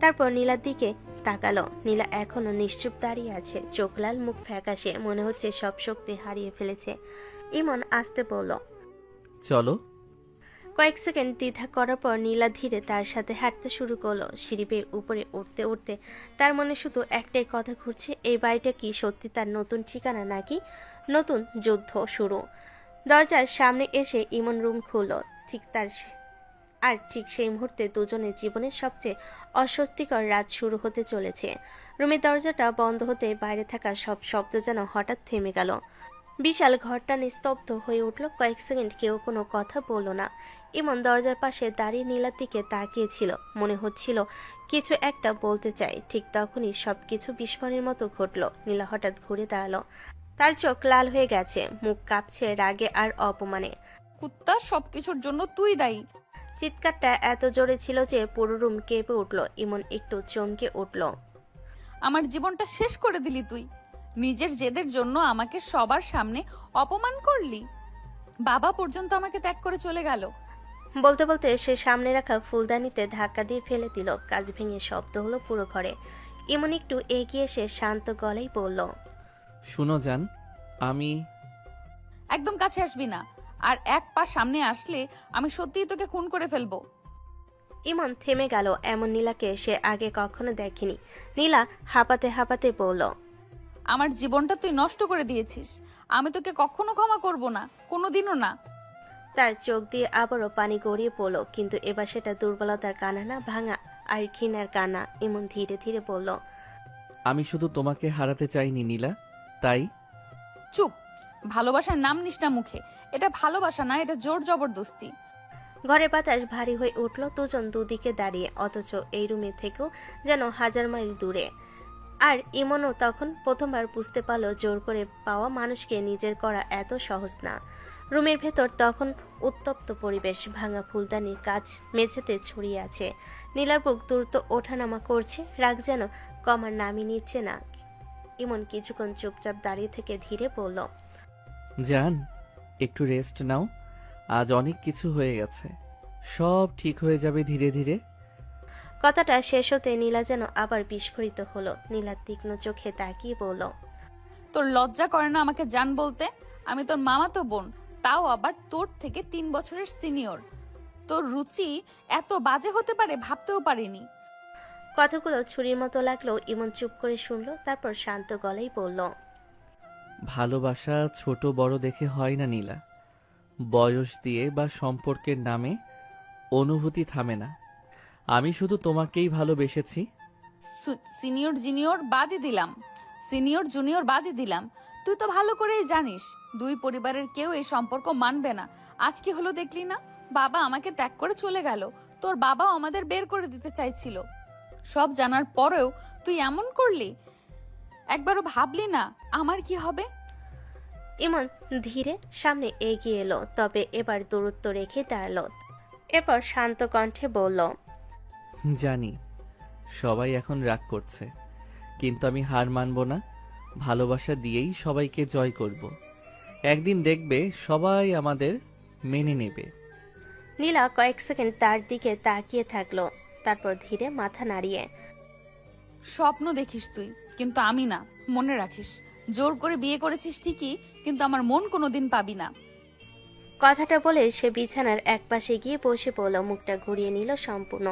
তারপর নীলার দিকে তাকালো। নীলা এখনো নিশ্চুপ দাঁড়িয়ে আছে, চোখ লাল, মুখ ফ্যাকাশে, মনে হচ্ছে সব শক্তি হারিয়ে ফেলেছে। ইমন আস্তে বলল, চলো। কয়েক সেকেন্ড দ্বিধা করার পর নীলা ধীরে তার সাথে হাঁটতে শুরু করলো। সিঁড়ি বেয়ে উপরে উঠতে উঠতে তার মনে শুধু একটাই কথা ঘুরছে, এই বাড়িটা কি সত্যি তার নতুন ঠিকানা, নাকি নতুন যুদ্ধ শুরু? দরজার সামনে এসে ইমন রুম খুলল। ঠিক সেই মুহূর্তে দুজনের জীবনের সবচেয়ে অস্বস্তিকর রাত শুরু হতে চলেছে। রুমের দরজাটা বন্ধ হতে বাইরে থাকা সব শব্দ যেন হঠাৎ থেমে গেল। বিশাল ঘরটা নিস্তব্ধ হয়ে উঠল। কয়েক সেকেন্ড কেউ কোনো কথা বলল না। ইমন দরজার পাশে দাঁড়িয়ে নীলার দিকে তাকিয়েছিল। মনে হচ্ছিল কিছু একটা বলতে চায়। ঠিক তখনই সবকিছু বিস্ময়ের মতো ঘটল। নীলা হঠাৎ ঘুরে দাঁড়ালো। তার চোখ লাল হয়ে গেছে, মুখ কাঁপছে রাগে আর অপমানে। কুত্তা, সবকিছুর জন্য তুই দায়ী। চিৎকারটা এত জোরে ছিল যে পুরো রুম কেঁপে উঠল। ইমন একটু চমকে উঠল। আমার জীবনটা শেষ করে দিলি তুই। নিজের জেদের জন্য আমাকে সবার সামনে অপমান করলি। বাবা পর্যন্ত আমাকে ত্যাগ করে চলে গেল। বলতে বলতে সে সামনে রাখা ফুলদানিতে ধাক্কা দিয়ে ফেলে দিল। কাঁচ ভেঙে শব্দ হলো পুরো ঘরে। ইমন একটু এগিয়ে এসে শান্ত গলায় বলল, শুনো জান, আমি একদম কাছে আসবি না, আর এক পা সামনে আসলে আমি সত্যিই তোকে খুন করে ফেলবো। ইমন থেমে গেল। এমন নীলাকে সে আগে কখনো দেখেনি। নীলা হাঁপাতে হাঁপাতে বলল, আমার জীবনটা তুই নষ্ট করে দিয়েছিস। আমি তোকে কখনো ক্ষমা করব না, কোনোদিনও না। তার চোখ দিয়ে আবারও পানি গড়িয়ে পড়ল, কিন্তু এবার সেটা দুর্বলতার কান্না না, ভাঙা আর ঘৃণার কান্না। ইমন ধীরে ধীরে বলল, আমি শুধু তোমাকে হারাতে চাইনি নীলা, তাই। চুপ। ভালোবাসার নাম নিস না মুখে। এটা ভালোবাসা না, এটা জোর জবরদস্তি। ঘরের বাতাস ভারী হয়ে উঠল। দুজন দুদিকে দাঁড়িয়ে, অথচ এই রুমে থেকেও যেন হাজার মাইল দূরে। আর ইমনও তখন প্রথমবার বুঝতে পারল জোর করে পাওয়া মানুষকে নিজের করা এত সহজ না। রুমের ভেতর তখন উত্তপ্ত পরিবেশ। ভাঙা ফুলদানির কাজ মেঝেতে ছড়িয়ে আছে। নীলার বুক দ্রুত ওঠানামা করছে, রাগ যেন কমার নামই নিচ্ছে না। ইমন কিছুক্ষণ চুপচাপ দাঁড়িয়ে থেকে ধীরে বলল, জান, একটু রেস্ট নাও। আজ অনেক কিছু হয়ে গেছে, সব ঠিক হয়ে যাবে ধীরে ধীরে। কথাটা শেষ হতে নীলা যেন আবার বিস্ফোরিত হলো। নীলার তীক্ষ্ণ চোখে তাকিয়ে বলল, তোর লজ্জা করে না আমাকে জান বলতে? আমি তোর মামাতো বোন, তাও আবার তোর থেকে 3 বছরের সিনিয়র। তোর রুচি এত বাজে হতে পারে ভাবতেও পারিনি। কথাগুলো ছুরির মতো লাগলো। ইমন চুপ করে শুনলো, তারপর শান্ত গলায় বলল, ভালোবাসা ছোট বড় দেখে হয় না নীলা, বয়স দিয়ে বা সম্পর্কের নামে অনুভূতি থামে না। আমি শুধু তোমাকেই ভালোবেসেছি। সিনিয়র জুনিয়র বাদই দিলাম, সিনিয়র জুনিয়র বাদই দিলাম, তুই তো ভালো করেই জানিস দুই পরিবারের কেউ এই সম্পর্ক মানবে না। আজ কি হলো দেখলি না, বাবা আমাকে ত্যাগ করে চলে গেল, তোর বাবাও আমাদের বের করে দিতে চাইছিল। সব জানার পরেও তুই এমন করলি, একবারও ভাবলি না আমার কি হবে? ইমন ধীরে সামনে এগিয়ে এলো, তবে এবার দূরত্ব রেখে দাঁড়ালো। এরপর শান্ত কণ্ঠে বলল, জানি সবাই এখন রাগ করছে, কিন্তু আমি হার মানব না। ভালোবাসা দিয়েই সবাইকে জয় করব। একদিন দেখবে সবাই আমাদের মেনে নেবে। নীলা কয়েক সেকেন্ড তার দিকে তাকিয়ে থাকলো, তারপর ধীরে মাথা নাড়িয়ে, স্বপ্ন দেখিস তুই, কিন্তু আমি না, মনে রাখিস। জোর করে বিয়ে করেছিস ঠিকই, কিন্তু আমার মন কোনোদিন পাবি না। কথাটা বলে সে বিছানার একপাশে গিয়ে বসে পড়ল, মুখটা ঘুরিয়ে নিল সম্পূর্ণ।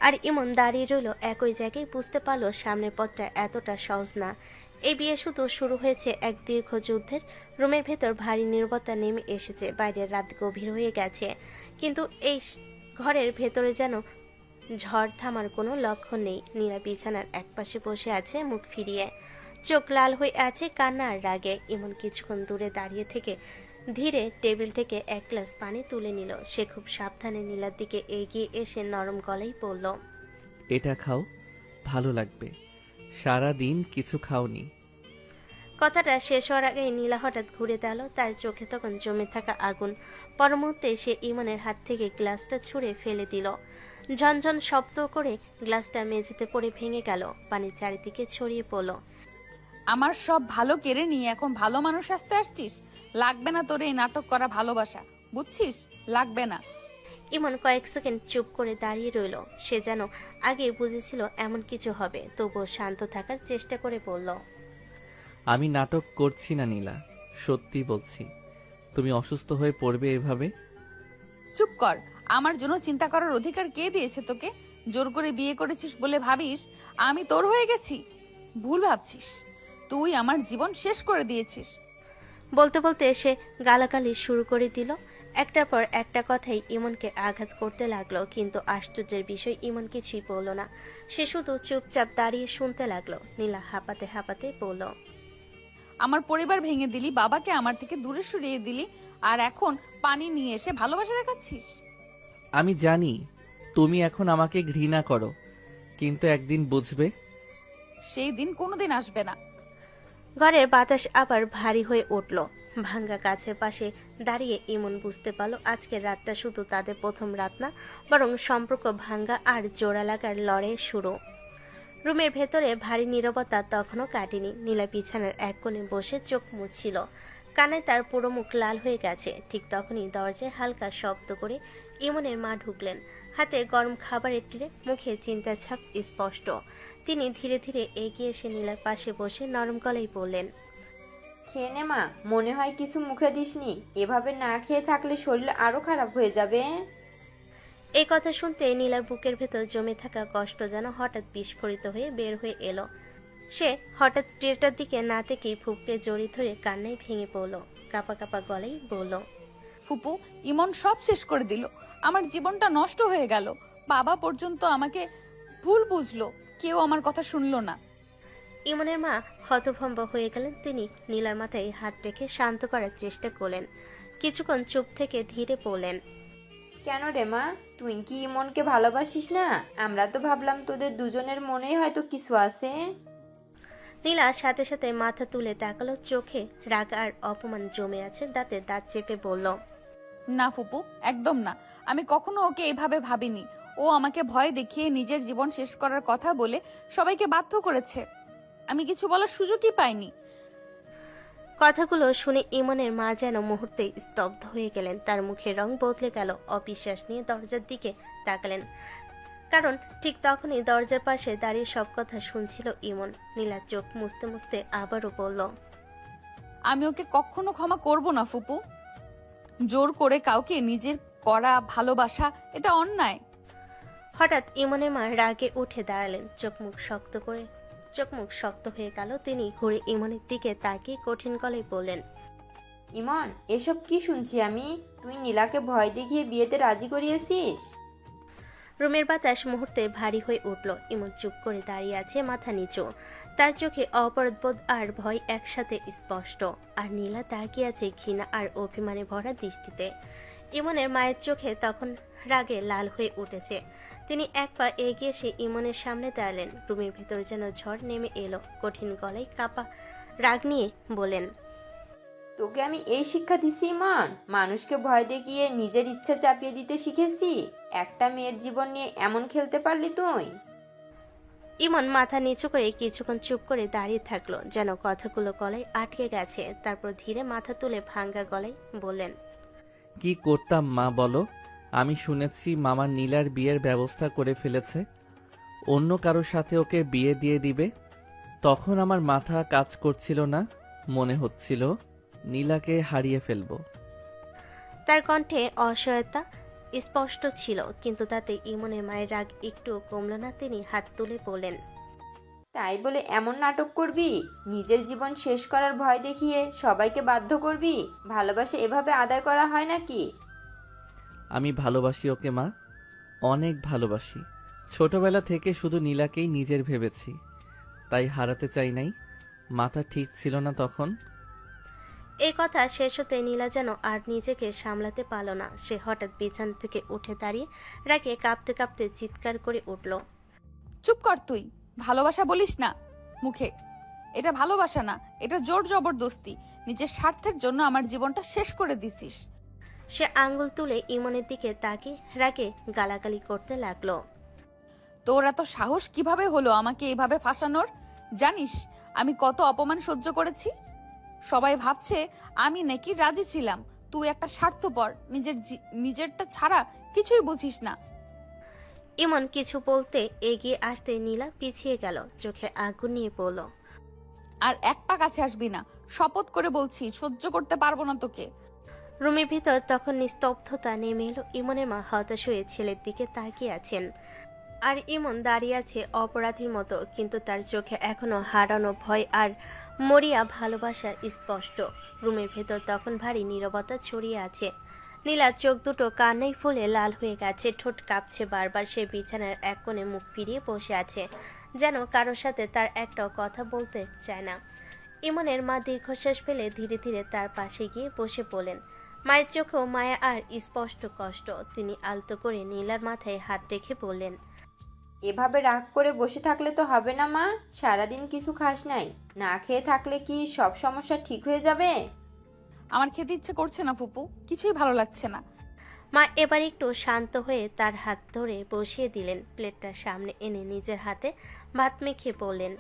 আর ইমন দাঁড়িয়ে রইল একই জায়গায়। বুঝতে পারলো সামনের পথটা এতটা সহজ না। এই বিয়ে শুধু শুরু হয়েছে এক দীর্ঘ যুদ্ধের। রুমের ভেতর ভারী নীরবতা নেমে এসেছে, বাইরের রাত গভীর হয়ে গেছে, কিন্তু এই ঘরের ভেতরে যেন ঝড় থামার কোনো লক্ষণ নেই। নীলা বিছানার একপাশে বসে আছে, মুখ ফিরিয়ে, চোখ লাল হয়ে আছে কান্না আর রাগে। ইমন কিছুক্ষণ দূরে দাঁড়িয়ে থেকে ধীরে টেবিল থেকে এক গ্লাস পানি তুলে নিল। সে খুব সাবধানে নীলার দিকে এগিয়ে এসে নরম গলায় বলল, এটা খাও, ভালো লাগবে। সারা দিন কিছু খাওনি। কথাটা শেষ হওয়ার আগে নীলা হঠাৎ ঘুরে দাঁড়ালো, তার চোখে তখন জমে থাকা আগুন। পরমুহূর্তে সে ইমনের হাত থেকে গ্লাসটা ছুঁড়ে ফেলে দিল। ঝনঝন শব্দ করে গ্লাসটা মেঝেতে পড়ে ভেঙে গেল, পানি চারিদিকে ছড়িয়ে পড়ল। আমার সব ভালো কেড়ে নিয়ে এখন ভালো মানুষ আসতে আসছিস? লাগবে না তোর এই নাটক করা ভালোবাসা, বুঝছিস? লাগবে না। ইমন কয়েক সেকেন্ড চুপ করে দাঁড়িয়ে রইল। সে যেন আগে বুঝেছিল এমন কিছু হবে, তবুও শান্ত থাকার চেষ্টা করে বলল, আমি নাটক করছি না নীলা, সত্যি বলছি। তুমি অসুস্থ হয়ে পড়বে এভাবে? চুপ কর। আমার জন্য চিন্তা করার অধিকার কে দিয়েছে তোকে? জোর করে বিয়ে করেছিস বলে ভাবিস আমি তোর হয়ে গেছি? ভুল ভাবছিস। তুই আমার জীবন শেষ করে দিয়েছিস। বলতে বলতে সে গালাগালি শুরু করে দিল। একটার পর একটা কথাই ইমনকে আঘাত করতে লাগলো, কিন্তু আশ্চর্যের বিষয় ইমন কিছুই বলল না। সে শুধু চুপচাপ দাঁড়িয়ে শুনতে লাগলো। নীলা হাঁপাতে হাঁপাতে বলল, আমার পরিবার ভেঙে দিলি, বাবাকে আমার থেকে দূরে সরিয়ে দিলি, আর এখন পানি নিয়ে এসে ভালোবাসা দেখাচ্ছিস। আমি জানি তুমি এখন আমাকে ঘৃণা করো, কিন্তু একদিন বুঝবে। সেই দিন কোনোদিন আসবে না। ঘরের বাতাস আবার ভারী হয়ে উঠল। ভাঙ্গা গাছের পাশে দাঁড়িয়ে ইমন বুঝতে পারল আজকের রাতটা শুধু তাদের প্রথম রাত না, বরং সম্পর্ক ভাঙ্গা আর জোড়া লাগার লড়াই শুরু। রুমের ভেতরে ভারী নীরবতা তখনও কাটেনি। নীলা বিছানার এক কোণে বসে চোখ মুছছিল, কানে তার পুরো মুখ লাল হয়ে গেছে। ঠিক তখনই দরজায় হালকা শব্দ করে ইমনের মা ঢুকলেন, হাতে গরম খাবারের ট্রে, মুখে চিন্তার ছাপ স্পষ্ট। তিনি ধীরে ধীরে এগিয়ে এসে নীলার পাশে বসে নরম গলায় বললেন, খেয়ে নে মা, মনে হয় কিছু মুখে দিসনি। এভাবে না খেয়ে থাকলে শরীর আরো খারাপ হয়ে যাবে। এই কথা শুনতে নীলার বুকের ভেতর জমে থাকা কষ্ট যেন হঠাৎ বিস্ফোরিত হয়ে বের হয়ে এলো। সে হঠাৎ ট্রেটার দিকে না থেকেই ফুপকে জড়িয়ে ধরে কান্নায় ভেঙে পড়ল। কাপা কাপা গলায় বলল, ফুপু, ইমন সব শেষ করে দিল। আমার জীবনটা নষ্ট হয়ে গেল। বাবা পর্যন্ত আমাকে ভুল বুঝলো, কেউ আমার কথা শুনলো না। ইমনের মা হতভম্ব হয়ে গেলেন। তিনি নীলার মাথায় হাত রেখে শান্ত করার চেষ্টা করলেন। কিছুক্ষণ চুপ থেকে ধীরে বললেন, কেন রে মা, তুই কি ইমনকে ভালোবাসিস না? আমরা তো ভাবলাম তোদের দুজনের মনেই হয়তো কিছু আছে। নীলা সাথে সাথে মাথা তুলে তাকালো, চোখে রাগ আর অপমান জমে আছে। দাঁতে দাঁত চেপে বলল, না ফুপু, একদম না। আমি কখনো ওকে এভাবে ভাবিনি। ও আমাকে ভয় দেখিয়ে নিজের জীবন শেষ করার কথা বলে সবাইকে বাধ্য করেছে। আমি কিছু বলার সুযোগই পাইনি। কথাগুলো শুনে ইমনের মা যেন মুহূর্তে স্তব্ধ হয়ে গেলেন। তার মুখের রং বদলে গেল। অবিশ্বাস নিয়ে দরজার দিকে তাকালেন, কারণ ঠিক তখনই দরজার পাশে দাঁড়িয়ে সব কথা শুনছিল ইমন। নীলা চোখ মুছতে মুছতে আবারও বলল, আমি ওকে কখনো ক্ষমা করব না ফুপু। জোর করে কাউকে নিজের করা ভালোবাসা এটা অন্যায়। হঠাৎ ইমনের মা রাগে উঠে দাঁড়ালেন, চোখ মুখ শক্ত হয়ে গেল। তিনি ঘুরে ইমনের দিকে তাকিয়ে কঠিন গলায় বললেন, ইমন, এসব কি শুনছি আমি? তুই নীলাকে ভয় দেখিয়ে বিয়েতে রাজি করিয়েছিস? রুমের বাতাস মুহূর্তে ভারী হয়ে উঠল। ইমন চুপ করে দাঁড়িয়ে আছে, মাথা নিচু। তার চোখে অপরাধবোধ আর ভয় একসাথে স্পষ্ট। আর নীলা তাকিয়ে আছে ঘৃণা আর অভিমানে ভরা দৃষ্টিতে। ইমনের মায়ের চোখে তখন রাগে লাল হয়ে উঠেছে। তিনি এক পা এগিয়ে এসে ইমনের সামনে দাঁড়ালেন। রুমের ভেতর যেন ঝড় নেমে এলো। কঠিন গলায় কাপা রাগ নিয়ে বলেন, তোকে আমি এই শিক্ষা দিছি ইমন? মানুষকে ভয় দেখিয়ে নিজের ইচ্ছা চাপিয়ে দিতে শিখেছি? একটা মেয়ের জীবন নিয়ে এমন খেলতে পারলি তুই? ইমন মাথা নিচু করে কিছুক্ষণ চুপ করে দাঁড়িয়ে থাকলো, যেন কথাগুলো গলায় আটকে গেছে। তারপর ধীরে মাথা তুলে ভাঙ্গা গলায় বললেন, কি করতাম মা বলো? আমি শুনেছি মামা নীলার বিয়ের ব্যবস্থা করে ফেলেছে, অন্য কারোর সাথে ওকে বিয়ে দিয়ে দিবে। তখন আমার মাথা কাজ করছিল না, মনে হচ্ছিল নীলাকে হারিয়ে ফেলবো। তার কণ্ঠে অসহায়তা স্পষ্ট ছিল, কিন্তু তাতে ইমনের মায়ের রাগ একটু কমল না। তিনি হাত তুলে বললেন, তাই বলে এমন নাটক করবি? নিজের জীবন শেষ করার ভয় দেখিয়ে সবাইকে বাধ্য করবি? ভালোবাসা এভাবে আদায় করা হয় নাকি? আমি ভালোবাসি ওকে মা, অনেক ভালোবাসি। ছোটবেলা থেকে শুধু নীলাকেই নিজের ভেবেছি, তাই হারাতে চাই নাই। মাথা ঠিক ছিল না তখন। এই কথা শেষ হতে নীলা যেন আর নিজেকে সামলাতে পারল না। সে হঠাৎ বিছানা থেকে উঠে দাঁড়িয়ে রাগে কাঁপতে কাঁপতে চিৎকার করে উঠল, চুপ কর তুই। ভালোবাসা বলিস না মুখে, এটা ভালোবাসা না, এটা জোর জবরদস্তি। নিজের স্বার্থের জন্য আমার জীবনটা শেষ করে দিছিস। সে আঙ্গুল তুলে ইমনের দিকে তাকিয়ে রাগে গালাগালি করতে লাগলো। তোর এত সাহস কিভাবে হলো আমাকে এভাবে ফাঁসানোর? জানিস আমি কত অপমান সহ্য করেছি? সবাই ভাবছে আমি নাকি রাজি ছিলাম। তুই একটা স্বার্থপর, নিজেরটা ছাড়া কিছুই বুঝিস না। ইমন কিছু বলতে এগিয়ে আসতে নীলা পিছিয়ে গেল, চোখে আগুন নিয়ে পড়ল। আর এক পা কাছে আসবি না, শপথ করে বলছি। সহ্য করতে পারবো না তোকে। রুমের ভিতর তখন নিস্তব্ধতা নেমে এলো। ইমনের মা হতাশ হয়ে ছেলের দিকে তাকিয়ে আছেন, আর ইমন দাঁড়িয়ে আছে অপরাধীর মতো, কিন্তু তার চোখে এখনো হারানো ভয় আর মরিয়া ভালোবাসা স্পষ্ট। রুমের ভেতর তখন ভারী নীরবতা ছড়িয়ে আছে। নীলা চোখ দুটো কান্নায় ফুলে লাল হয়ে গেছে, ঠোঁট কাঁপছে। বারবার সে বিছানার এক কোণে মুখ ফিরিয়ে বসে আছে, যেন কারোর সাথে তার একটাও কথা বলতে চায় না। ইমনের মা দীর্ঘশ্বাস ফেলে ধীরে ধীরে তার পাশে গিয়ে বসে পড়লেন। মায়ের চোখেও মায়া আর স্পষ্ট কষ্ট। তিনি আলতো করে নীলার মাথায় হাত রেখে বললেন, এভাবে রাগ করে বসে থাকলে তো হবে না মা। সারাদিন কিছু খাস নাই, না খেয়ে থাকলে কি সব সমস্যা ঠিক হয়ে যাবে? আমার খেতে ইচ্ছে করছে না ফুপু, কিছুই ভালো লাগছে না। মা এবার একটু শান্ত হয়ে তার হাত ধরে বসিয়ে দিলেন। প্লেটটা সামনে এনে নিজের হাতে ভাত মেখে বললেন,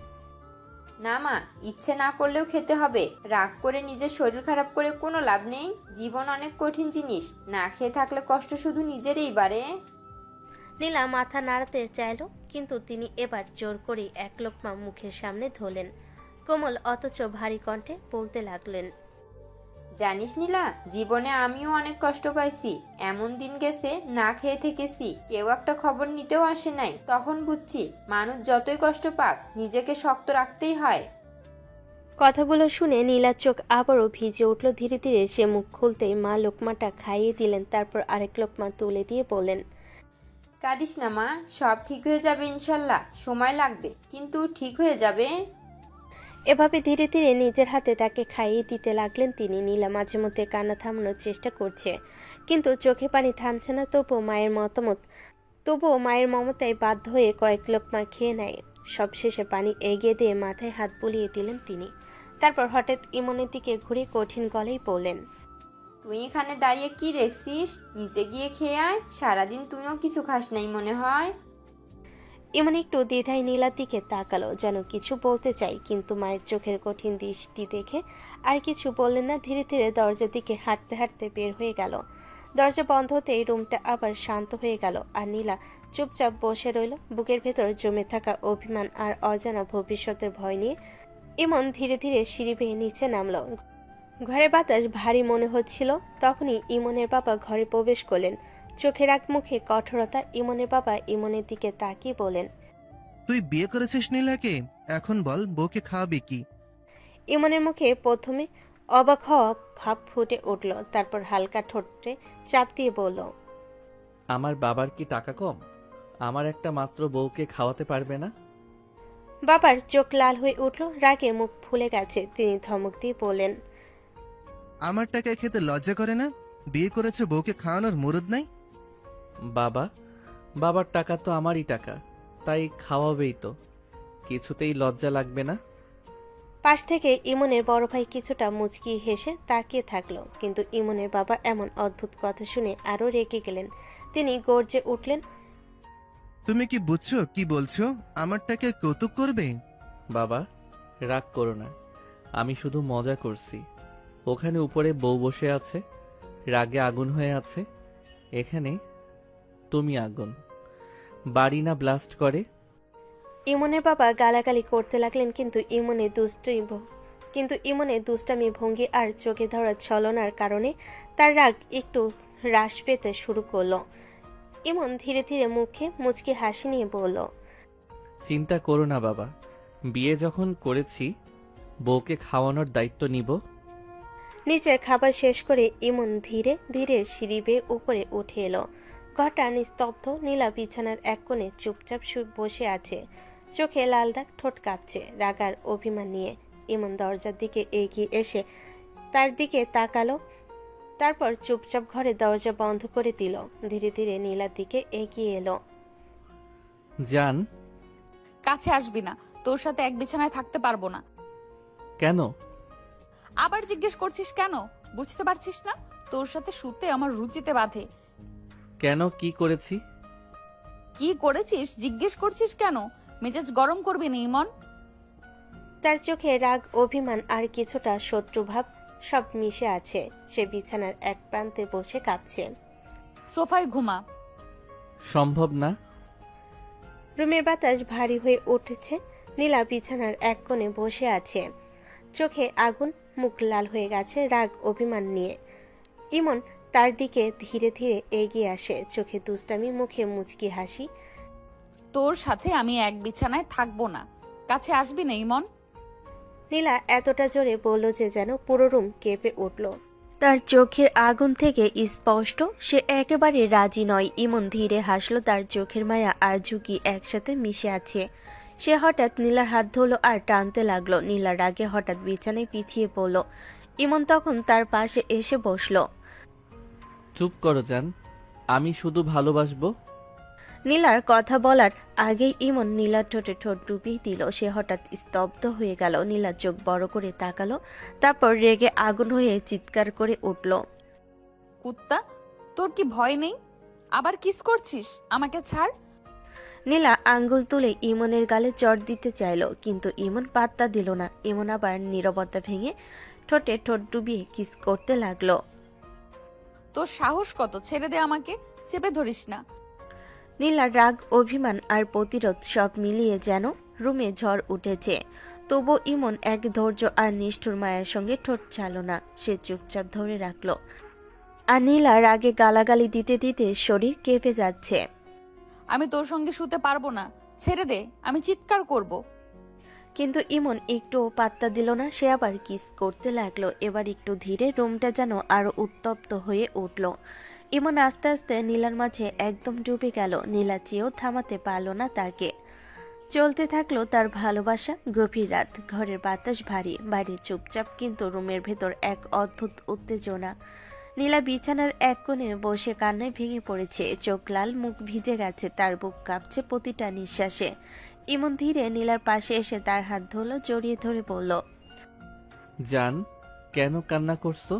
না মা, ইচ্ছে না করলেও খেতে হবে। রাগ করে নিজের শরীর খারাপ করে কোনো লাভ নেই। জীবন অনেক কঠিন জিনিস, না খেয়ে থাকলে কষ্ট শুধু নিজেরই বাড়ে। নীলা মাথা নাড়াতে চাইল, কিন্তু তিনি এবার জোর করে এক লোকমা মুখের সামনে ধরলেন। কোমল অথচ ভারী কণ্ঠে বলতে লাগলেন, জানিস নীলা, জীবনে আমিও অনেক কষ্ট পাইছি। এমন দিন গেছে না খেয়ে থেকেছি, কেউ একটা খবর নিতেও আসে নাই। তখন বুঝছি মানুষ যতই কষ্ট পাক নিজেকে শক্ত রাখতেই হয়। কথাগুলো শুনে নীলার চোখ আবারও ভিজে উঠল। ধীরে ধীরে সে মুখ খুলতেই মা লোকমাটা খাইয়ে দিলেন। তারপর আরেক লোকমা তুলে দিয়ে বললেন, কাঁদিস না মা, সব ঠিক হয়ে যাবে ইনশাল্লাহ। সময় লাগবে, কিন্তু ঠিক হয়ে যাবে। এভাবে ধীরে ধীরে নিজের হাতে তাকে খাইয়ে দিতে লাগলেন তিনি। নীলা মাঝে মধ্যে কান্না থামানোর চেষ্টা করছে, কিন্তু চোখে পানি থামছে না। তবুও মায়ের মমতায় বাধ্য হয়ে কয়েক লোকমা খেয়ে নেয়। সবশেষে পানি এগিয়ে দিয়ে মাথায় হাত বুলিয়ে দিলেন তিনি। তারপর হঠাৎ ইমনের দিকে ঘুরে কঠিন গলায় বললেন, তুই এখানে দাঁড়িয়ে কি দেখছিস? নিচে গিয়ে খেয়ে আয়। সারাদিন তুইও কিছু খাস নাই মনে হয়। ইমন একটু দ্বিধায় নীলার দিকে তাকালো, যেন কিছু বলতে চাই, কিন্তু মায়ের চোখের কঠিন দৃষ্টি দেখে আর কিছু বললেন না। ধীরে ধীরে দরজার দিকে হাঁটতে হাঁটতে বের হয়ে গেল। দরজা বন্ধ হতেই রুমটা আবার শান্ত হয়ে গেল, আর নীলা চুপচাপ বসে রইল। বুকের ভেতর জমে থাকা অভিমান আর অজানা ভবিষ্যতের ভয় নিয়ে ইমন ধীরে ধীরে সিঁড়ি বেয়ে নিচে নামলো। ঘরে বাতাস ভারী মনে হচ্ছিল। তখনই ইমনের বাবা ঘরে প্রবেশ করলেন। চোখের এক মুখে কঠোরতা। ইমনের বাবা ইমনের দিকে তাকিয়ে বলেন, তুই বিয়ে করেছিস নীলাকে, এখন বল বউকে খাওয়াবি কি? ইমনের মুখে প্রথমে অবাক হওয়া ভাব ফুটে উঠল, তারপর হালকা ঠোঁটে চাপ দিয়ে বলল, আমার বাবার কি টাকা কম? আমার একটা মাত্র বউকে খাওয়াতে পারবে না? বাবার চোখ লাল হয়ে উঠল, রাগে মুখ ফুলে গেছে। তিনি ধমক দিয়ে বললেন, আমার টাকায় খেতে লজ্জা করে না? বিয়ে করেছে, বউকে খাওয়ানোর মুরুদ নাই? বাবার টাকা তো আমারই টাকা, তাই খাওয়াবেই তো। কিছুতেই লজ্জা লাগবে না? পাশ থেকে ইমনের বড় ভাই কিছুটা মুচকি হেসে তাকিয়ে থাকলো, কিন্তু ইমনের বাবা এমন অদ্ভুত কথা শুনে আরো রেগে গেলেন। তিনি গর্জে উঠলেন, তুমি কি বুঝছো কি বলছো? আমার টাকায় কৌতুক করবে? বাবা, রাগ করো না, আমি শুধু মজা করছি। ওখানে উপরে বউ বসে আছে, রাগে আগুন হয়ে আছে। এখানে তুমি আগুন। বাড়ি না ব্লাস্ট করে? ইমনের বাবা গালাগালি করতে লাগলেন, কিন্তু ইমনের দুষ্টামি ভঙ্গি আর চোখে ধরা ছলনার কারণে তার রাগ একটু হ্রাস পেতে শুরু করলো। ইমন ধীরে ধীরে মুখে মুচকি হাসি নিয়ে বলল, চিন্তা করো না বাবা, বিয়ে যখন করেছি বউকে খাওয়ানোর দায়িত্ব নিব। নিজের খাবার শেষ করে ইমন ধীরে ধীরে সিঁড়ি বেয়ে উপরে উঠে এলো। ঘরটা নিস্তব্ধ। নীলা বিছানার এক কোণে চুপচাপ বসে আছে, চোখে লাল দাগ, ঠোঁট কাঁপছে রাগার অভিমান নিয়ে। ইমন দরজার দিকে এগিয়ে এসে তার দিকে তাকালো, তারপর চুপচাপ ঘরে দরজা বন্ধ করে দিল। ধীরে ধীরে নীলার দিকে এগিয়ে এলো। জান, কাছে আসবি না, তোর সাথে এক বিছানায় থাকতে পারবো না। কেন? আবার জিজ্ঞেস করছিস কেন? বুঝতে পারছিস না? তোর সাথে শুতে আমার রুচিতে বাধে। কেন, কি করেছি? কি করেছিস জিজ্ঞেস করছিস কেন? মেজাজ গরম করবি না ইমন। তার চোখে রাগ, অভিমান আর কিছুটা শত্রুভাব সব মিশে আছে। সে বিছানার এক প্রান্তে বসে কাঁপছে। সোফায় ঘুমা। সম্ভব না। রুমের বাতাস ভারী হয়ে উঠেছে। নীলা বিছানার এক কোণে বসে আছে, চোখে আগুন, মুখ লাল হয়ে গেছে রাগ অভিমান নিয়ে। ইমন তার দিকে ধীরে ধীরে এগিয়ে আসে, চোখে দুষ্টামি, মুখে মুচকি হাসি। তোর সাথে আমি এক বিছানায় থাকবো না, কাছে আসবি না ইমন। নীলা এতটা জোরে বলল যে যেন পুরো রুম কেঁপে উঠল। তার চোখের আগুন থেকে স্পষ্ট সে একেবারে রাজি নয়। ইমন ধীরে হাসলো, তার চোখের মায়া আর ঝুঁকি একসাথে মিশে আছে। সে হঠাৎ নীলার হাত ধরলো আর টানতে লাগলো। নীলা রাগে হঠাৎ বিছানায় পিছিয়ে পড়ল। ইমন তখন তার পাশে এসে বসলো। চুপ করো জান, আমি শুধু ভালোবাসবো। নীলার কথা বলার আগেই ইমন নীলার ঠোঁটে ঠোঁট ডুবিয়ে দিল। সে হঠাৎ স্তব্ধ হয়ে গেল। নীলার চোখ বড় করে তাকালো, তারপর রেগে আগুন হয়ে চিৎকার করে উঠল, কুত্তা, তোর কি ভয় নেই? আবার কিস করছিস? আমাকে ছাড়। নীলা আঙ্গুল তুলে ইমনের গালে চড় দিতে চাইল, কিন্তু ইমন পাত্তা দিল না। ইমন আবার নীরবতা ভেঙে ঠোঁটে ঠোঁট ডুবিয়ে কিস করতে লাগলো। তোর সাহস কত? ছেড়ে দে আমাকে, চেপে ধরিস না। নীলার রাগ, অভিমান আর প্রতিরোধ সব মিলিয়ে যেন রুমে ঝড় উঠেছে। তবু ইমন এক ধৈর্য আর নিষ্ঠুর মায়ের সঙ্গে ঠোঁট চালো না। সে চুপচাপ ধরে রাখলো। আর নীলা রাগে গালাগালি দিতে দিতে শরীর কেঁপে যাচ্ছে। আমি তোর সঙ্গে শুতে পারবো না, ছেড়ে দে, আমি চিৎকার করব। কিন্তু ইমন একটুও পাত্তা দিল না। সে আবার কিস করতে লাগলো, এবার একটু ধীরে। রুমটা যেন আরো উত্তপ্ত হয়ে উঠল। ইমন আস্তে আস্তে নীলার মাঝে একদম ডুবে গেল। নীলা চেয়েও থামাতে পারল না তাকে। চলতে থাকলো তার ভালোবাসা। গভীর রাত, ঘরের বাতাস ভারী, বাইরে চুপচাপ, কিন্তু রুমের ভেতর এক অদ্ভুত উত্তেজনা। নীলা বিছানার এক কোণে বসে কান্নায় ভেঙে পড়েছে, চোখ লাল, মুখ ভিজে গেছে, তার বুক কাঁপছে প্রতিটা নিঃশ্বাসে। ইমন ধীরে নীলার পাশে এসে তার হাত ধরল, জড়িয়ে ধরে বলল, জান, কেন কান্না করছো?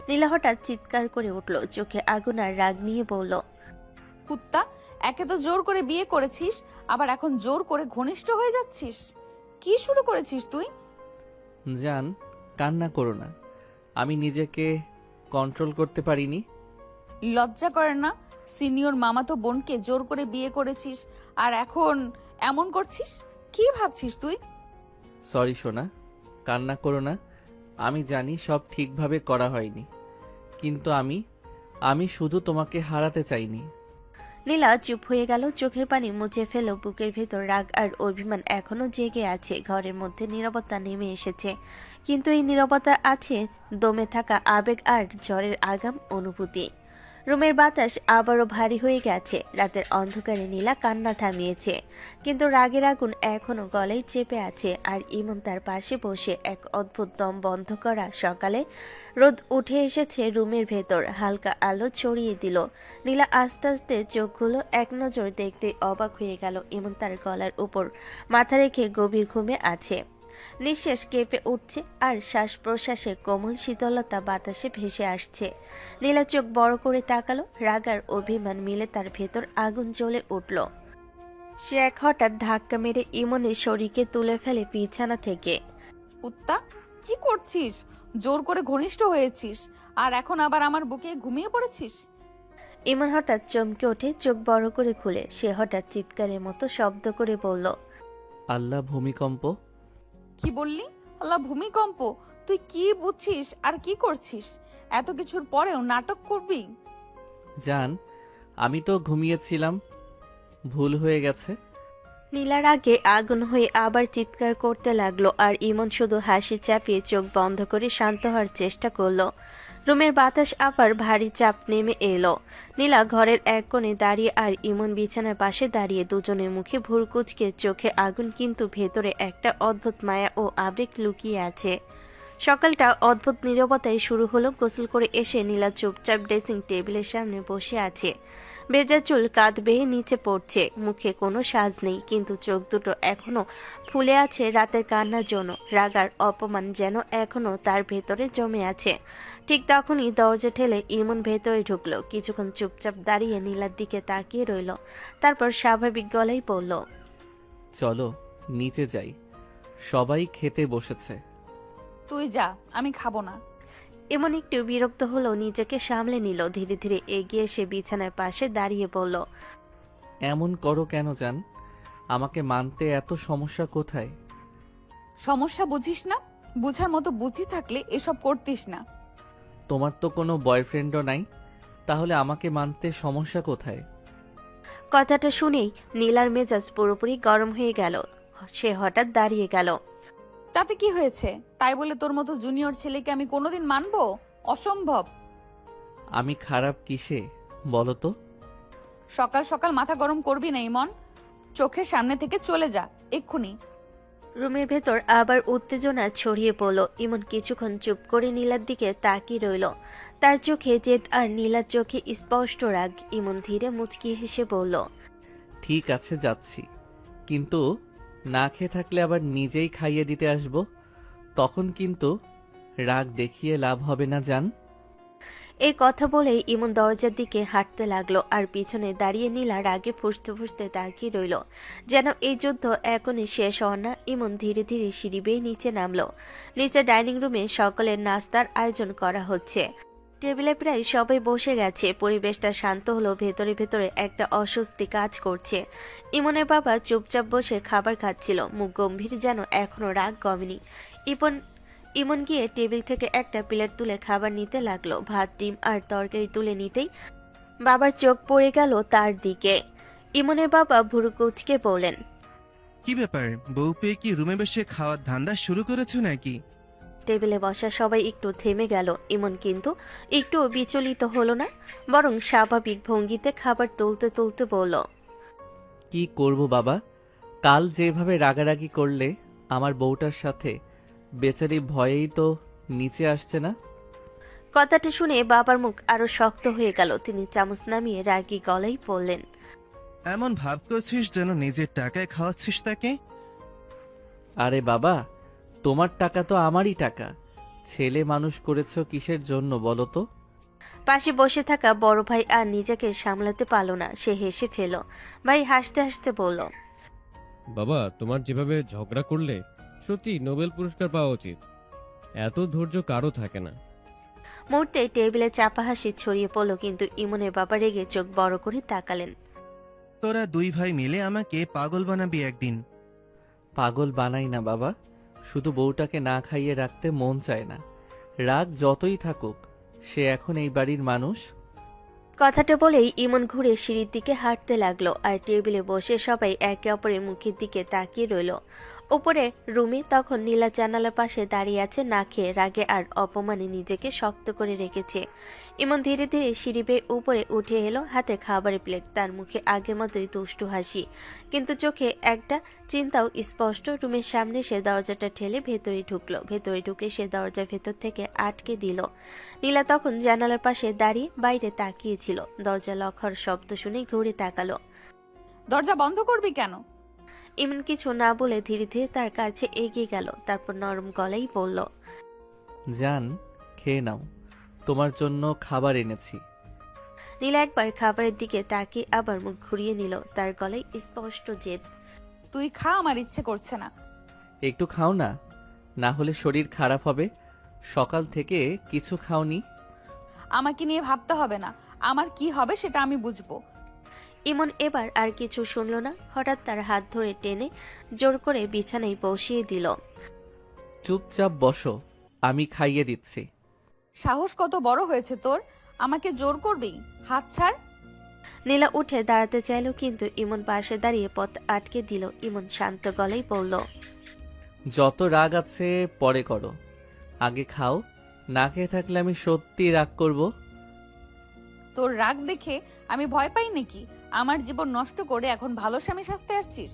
নীলা হঠাৎ চিৎকার করে উঠল, চোখে আগুন আর রাগ নিয়ে বলল, কুত্তা, একে তো জোর করে বিয়ে করেছিস, আবার এখন জোর করে ঘনিষ্ঠ হয়ে যাচ্ছিস। কি শুরু করেছিস তুই? জান, কান্না করো না, আমি নিজেকে কন্ট্রোল করতে পারিনি। লজ্জা করে না? সিনিয়র মামাতো বোনকে জোর করে বিয়ে করেছিস আর এখন এমন করছিস? কি ভাবছিস তুই? সরি সোনা, কান্না করো না। আমি জানি সব ঠিকভাবে করা হয়নি, কিন্তু আমি শুধু তোমাকে হারাতে চাইনি। নীলা চুপ হয়ে গেল, চোখের পানি মুছে ফেল। বুকের ভেতর রাগ আর অভিমান এখনো জেগে আছে। ঘরের মধ্যে নীরবতা নেমে এসেছে, কিন্তু এই নীরবতা আছে দমে থাকা আবেগ আর ঝড়ের আগাম অনুভূতি। রুমের বাতাস আবারও ভারী হয়ে গেছে। রাতের অন্ধকারে নীলা কান্না থামিয়েছে, কিন্তু রাগের আগুন এখনো গলায় চেপে আছে। আর ইমন তার পাশে বসে। এক অদ্ভুত দম বন্ধ করা সকালে রোদ উঠে এসেছে রুমের ভেতর, হালকা আলো ছড়িয়ে দিল। নীলা আস্তে আস্তে চোখগুলো এক নজর দেখতে অবাক হয়ে গেল। ইমন তার গলার উপর মাথা রেখে গভীর ঘুমে আছে। নিঃশ্বাস কেঁপে উঠছে আর শ্বাস প্রশ্বাসে কোমল শীতলতা বাতাসে ভেসে আসছে। নীলা চোখ বড় করে তাকালো। রাগ আর অভিমান মিলে তার ভেতর আগুন জ্বলে উঠল। সে এক হঠাৎ ধাক্কা মেরে ইমনের শরীরকে তুলে ফেলে বিছানা থেকে। কুত্তা, কি করছিস? জোর করে ঘনিষ্ঠ হয়েছিস আর এখন আবার আমার বুকে ঘুমিয়ে পড়েছিস। ইমন হঠাৎ চমকে ওঠে, চোখ বড় করে খুলে। সে হঠাৎ চিৎকারের মতো শব্দ করে বলল, আল্লাহ, ভূমিকম্প! কি বললি? আল্লাহ, ভূমিকম্প? তুই কি বুঝছিস আর কি করছিস? এত কিছুর পরেও নাটক করবি? জান, আমি তো ঘুমিয়েছিলাম, ভুল হয়ে গেছে। নীলার আগে আগুন হয়ে আবার চিৎকার করতে লাগলো। আর ইমন শুধু হাসি চাপিয়ে চোখ বন্ধ করে শান্ত হওয়ার চেষ্টা করলো। রুমের বাতাস আবার ভারী চাপ নেমে এলো। নীলা ঘরের এক কোণে দাঁড়িয়ে আর ইমন বিছানার পাশে দাঁড়িয়ে। দুজনের মুখে ভুরকুচকে, চোখে আগুন, কিন্তু ভেতরে একটা অদ্ভুত মায়া ও আবেগ লুকিয়ে আছে। সকালটা অদ্ভুত নীরবতায় শুরু হলো। গোসল করে এসে নীলা চুপচাপ ড্রেসিং টেবিলের সামনে বসে আছে। ভেজা চুল কাঁধ বেয়ে নিচে পড়ছে। মুখে কোনো সাজ নেই, কিন্তু চোখ দুটো এখনো ফুলে আছে রাতের কান্নার জন্য। রাগ আর অপমান যেন এখনো তার ভেতরে জমে আছে। ঠিক তখনই দরজা ঠেলে ইমন ভেতরে ঢুকলো। কিছুক্ষণ চুপচাপ দাঁড়িয়ে নীলার দিকে তাকিয়ে রইল, তারপর স্বাভাবিক গলায় বলল, চলো নিচে যাই, সবাই খেতে বসেছে। তুই যা, আমি খাবো না। এমন একটু বিরক্ত হলো, নিজেকে সামলে নিল। ধীরে ধীরে এগিয়ে এসে বিছানার পাশে দাঁড়িয়ে বলল, এমন করো কেন জান? আমাকে মানতে এত সমস্যা কোথায়? সমস্যা বুঝিস না? বুঝার মতো বুদ্ধি থাকলে এসব করতিস না। তোমার তো কোনো বয়ফ্রেন্ডও নাই, তাহলে আমাকে মানতে সমস্যা কোথায়? কথাটা শুনেই নীলার মেজাজ পুরোপুরি গরম হয়ে গেল। সে হঠাৎ দাঁড়িয়ে গেল। তাতে কি হয়েছে? তাই বলে তোর মতো জুনিয়র ছেলেকে আমি কোনোদিন মানবো? অসম্ভব। আমি খারাপ কিসে বলো তো? সকাল সকাল মাথা গরম করবি না ইমন। চোখের সামনে থেকে চলে যা এক্ষুনি। রুমের ভেতর আবার উত্তেজনা ছড়িয়ে পড়ল। ইমন কিছুক্ষণ চুপ করে নীলার দিকে তাকিয়ে রইল। তার চোখে জেদ আর নীলার চোখে স্পষ্ট রাগ। ইমন ধীরে মুচকি হেসে বলল, ঠিক আছে, যাচ্ছি, কিন্তু না খেয়ে থাকলে আবার নিজেই খাইয়ে দিতে আসবো। তখন কিন্তু রাগ দেখিয়ে লাভ হবে না জান। এই কথা বলেই ইমন দরজার দিকে হাঁটতে লাগলো। আর পিছনে দাঁড়িয়ে নীলা রাগে ফুঁসতে ফুঁসতে তাকিয়ে রইল, যেন এই যুদ্ধ এখনই শেষ হওয়ার না। ইমন ধীরে ধীরে সিঁড়ি বেয়ে নিচে নামলো। নিচে ডাইনিং রুমে সকলের নাস্তার আয়োজন করা হচ্ছে। টেবিলে প্রায় সবাই বসে গেছে। পরিবেশটা শান্ত হলো, ভেতরে ভেতরে একটা অস্বস্তি কাজ করছে। ইমনের বাবা চুপচাপ বসে খাবার খাচ্ছিল, মুখ গম্ভীর, যেন এখনো রাগ কমেনি। ইমন গিয়ে টেবিল থেকে একটা প্লেট তুলে খাবার নিতে লাগলো। ভাত, ডিম আর তরকারি তুলে নিতেই বাবার চোখ পড়ে গেল তার দিকে। ইমনের বাবা ভুরু কুঁচকে বললেন, কি ব্যাপার, বউ পেয়ে কি রুমে বসে খাওয়ার ধান্দা শুরু করেছো নাকি? টেবিলে বসা সবাই একটু থেমে গেল। ইমন কিন্তু একটু বিচলিত হলো না, বরং স্বাভাবিক ভঙ্গিতে খাবার তুলতে তুলতে বলল, কি করব বাবা, কাল যেভাবে রাগারাগি করলে আমার বউটার সাথে, বেচারি ভয়েই তো নিচে আসছে না। কথাটা শুনে বাবার মুখ আরো শক্ত হয়ে গেল। তিনি চামচ নামিয়ে রাগী গলায় বললেন, এমন ভাব করছিস যেন নিজের টাকায় খাওয়াচ্ছিস তাকে। আরে বাবা, তোমার টাকা তো আমারই টাকা। ছেলে মানুষ করেছো কিসের জন্য বলো তো? পাশে বসে থাকা বড় ভাই আর নিজেকে সামলাতে পারল না, সে হেসে ফেল। ভাই হাসতে হাসতে বলল, বাবা, তোমার যেভাবে ঝগড়া করলে সত্যি নোবেল পুরস্কার পাওয়া উচিত। এত ধৈর্য কারো থাকে না। মুহূর্তে টেবিলে চাপা হাসি ছড়িয়ে পড়ল, কিন্তু ইমনের বাবা রেগে চোখ বড় করে তাকালেন। তোরা দুই ভাই মিলে আমাকে পাগল বানাবি একদিন। পাগল বানাই না বাবা, শুধু বউটাকে না খাইয়ে রাখতে মন চায় না। রাগ যতই থাকুক, সে এখন এই বাড়ির মানুষ। কথাটা বলেই ইমন ঘুরে সিঁড়ির দিকে হাঁটতে লাগলো আর টেবিলে বসে সবাই একে অপরের মুখের দিকে তাকিয়ে রইল। উপরে রুমে তখন নীলা জানালার পাশে দাঁড়িয়ে আছে, না খেয়ে রাগে আর অপমানে নিজেকে শক্ত করে রেখেছে। ইমন ধীরে ধীরে সিঁড়ি বেয়ে উপরে উঠে এলো, হাতে খাবারের প্লেট, তার মুখে আগের মতোই দুষ্টু হাসি, কিন্তু চোখে একটা চিন্তাও স্পষ্ট। রুমের সামনে সে দরজাটা ঠেলে ভেতরে ঢুকলো। ভেতরে ঢুকে সে দরজার ভেতর থেকে আটকে দিল। নীলা তখন জানালার পাশে দাঁড়িয়ে বাইরে তাকিয়েছিল। দরজা লক হওয়ার শব্দ শুনে ঘুরে তাকালো। দরজা বন্ধ করবি কেন? ইমন কিছু না বলে ধীরে ধীরে তার কাছে এগিয়ে গেল, তারপর নরম গলায় বলল, জান, খেয়ে নাও, তোমার জন্য খাবার এনেছি। নীলা একবার খাবারের দিকে তাকিয়ে আবার মুখ ঘুরিয়ে নিল, তার গলায় স্পষ্ট জেদ। তুই খা, আমার ইচ্ছে করছে না। একটু খাও না, না হলে শরীর খারাপ হবে। সকাল থেকে কিছু খাওনি। আমাকে নিয়ে ভাবতে হবে না, আমার কি হবে সেটা আমি বুঝবো। ইমন এবার আর কিছু শুনল না, হঠাৎ তার হাত ধরে টেনে জোর করে বিছানায় বসিয়ে দিল। চুপচাপ বসো, আমি খাইয়ে দিচ্ছি। সাহস কত বড় হয়েছে তোর, আমাকে জোর করবি? হাত ছাড়। নীলা উঠে দাঁড়াতে চাইল, কিন্তু ইমন পাশে দাঁড়িয়ে পথ আটকে দিল। ইমন শান্ত গলায় বলল, যত রাগ আছে পরে করো, আগে খাও। না খেয়ে থাকলে আমি সত্যি রাগ করব। তোর রাগ দেখে আমি ভয় পাই নাকি? আমার জীবন নষ্ট করে এখন ভালো স্বামী সাজতে আসছিস?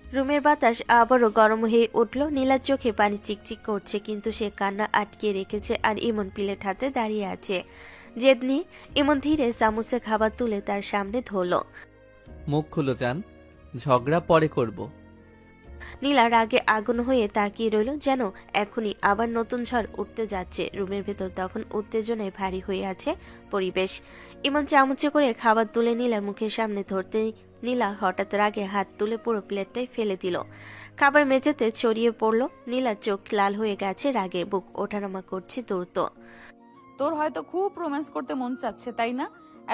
রুমের বাতাস আবারও গরম হয়ে উঠল। নীলার চোখে পানি চিকচিক করছে, কিন্তু সে কান্না আটকে রেখেছে আর ইমন প্লেট হাতে দাঁড়িয়ে আছে। জেদ নিয়ে ইমন ধীরে চামচে খাবার তুলে তার সামনে ধরল। মুখ খুলো যান, ঝগড়া পরে করব। নীলা রাগে আগুন হয়ে তাকিয়ে রইল, যেন এখনই আবার নতুন ঝড় উঠতে যাচ্ছে। রুমের ভেতর তখন উত্তেজনায় ভারী হয়ে আছে পরিবেশ। ইমন চামচে করে খাবার তুলে নীলার মুখের সামনে ধরতে নীলা হঠাৎ রাগে হাত তুলে পুরো প্লেটটাই ফেলে দিল। খাবার মেঝেতে ছড়িয়ে পড়ল। নীলার চোখ লাল হয়ে গেছে রাগে, বুক ওঠানামা করছে দ্রুত। তোর হয়তো খুব রোম্যান্স করতে মন চাচ্ছে, তাই না?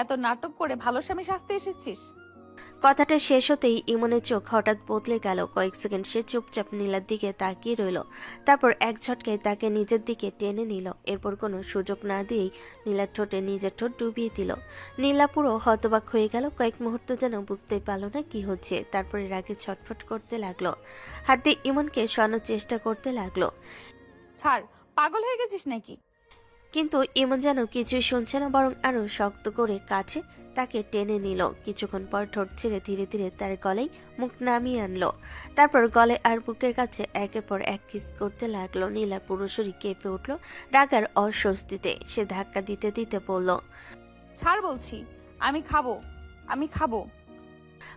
এত নাটক করে ভালো স্বামী সাজতে এসেছিস। কথাটা শেষ হতেই ইমনের চোখ হঠাৎ বদলে গেল। কয়েক সেকেন্ড সে চুপচাপ নীলার দিকে তাকিয়ে রইল, তারপর এক ঝটকায় তাকে নিজের দিকে টেনে নিল। এরপর কোনো সুযোগ না দিয়েই নীলার ঠোঁটে নিজের ঠোঁট ডুবিয়ে দিল। নীলা পুরো হতবাক হয়ে গেল, কয়েক মুহূর্ত যেন বুঝতে পারল না কি হচ্ছে। তারপরে রাগে ছটফট করতে লাগলো, হাত দিয়ে ইমনকে সরানোর চেষ্টা করতে লাগলো। ছাড়, পাগল হয়ে গেছিস নাকি? কিন্তু ইমন যেন কিছুই শুনছে না, বরং আরো শক্ত করে কাছে তাকে টেনে নিল। কিছুক্ষণ পর ঠোঁট ছেড়ে ধীরে ধীরে তার গলায় মুখ নামিয়ে আনলো, তারপর গলে আর বুকের কাছে একের পর এক কিস করতে লাগলো। নীলা পুরো শরীর কেঁপে উঠল রাগার অস্বস্তিতে। সে ধাক্কা দিতে দিতে বলল, ছাড় বলছি, আমি খাবো, আমি খাবো।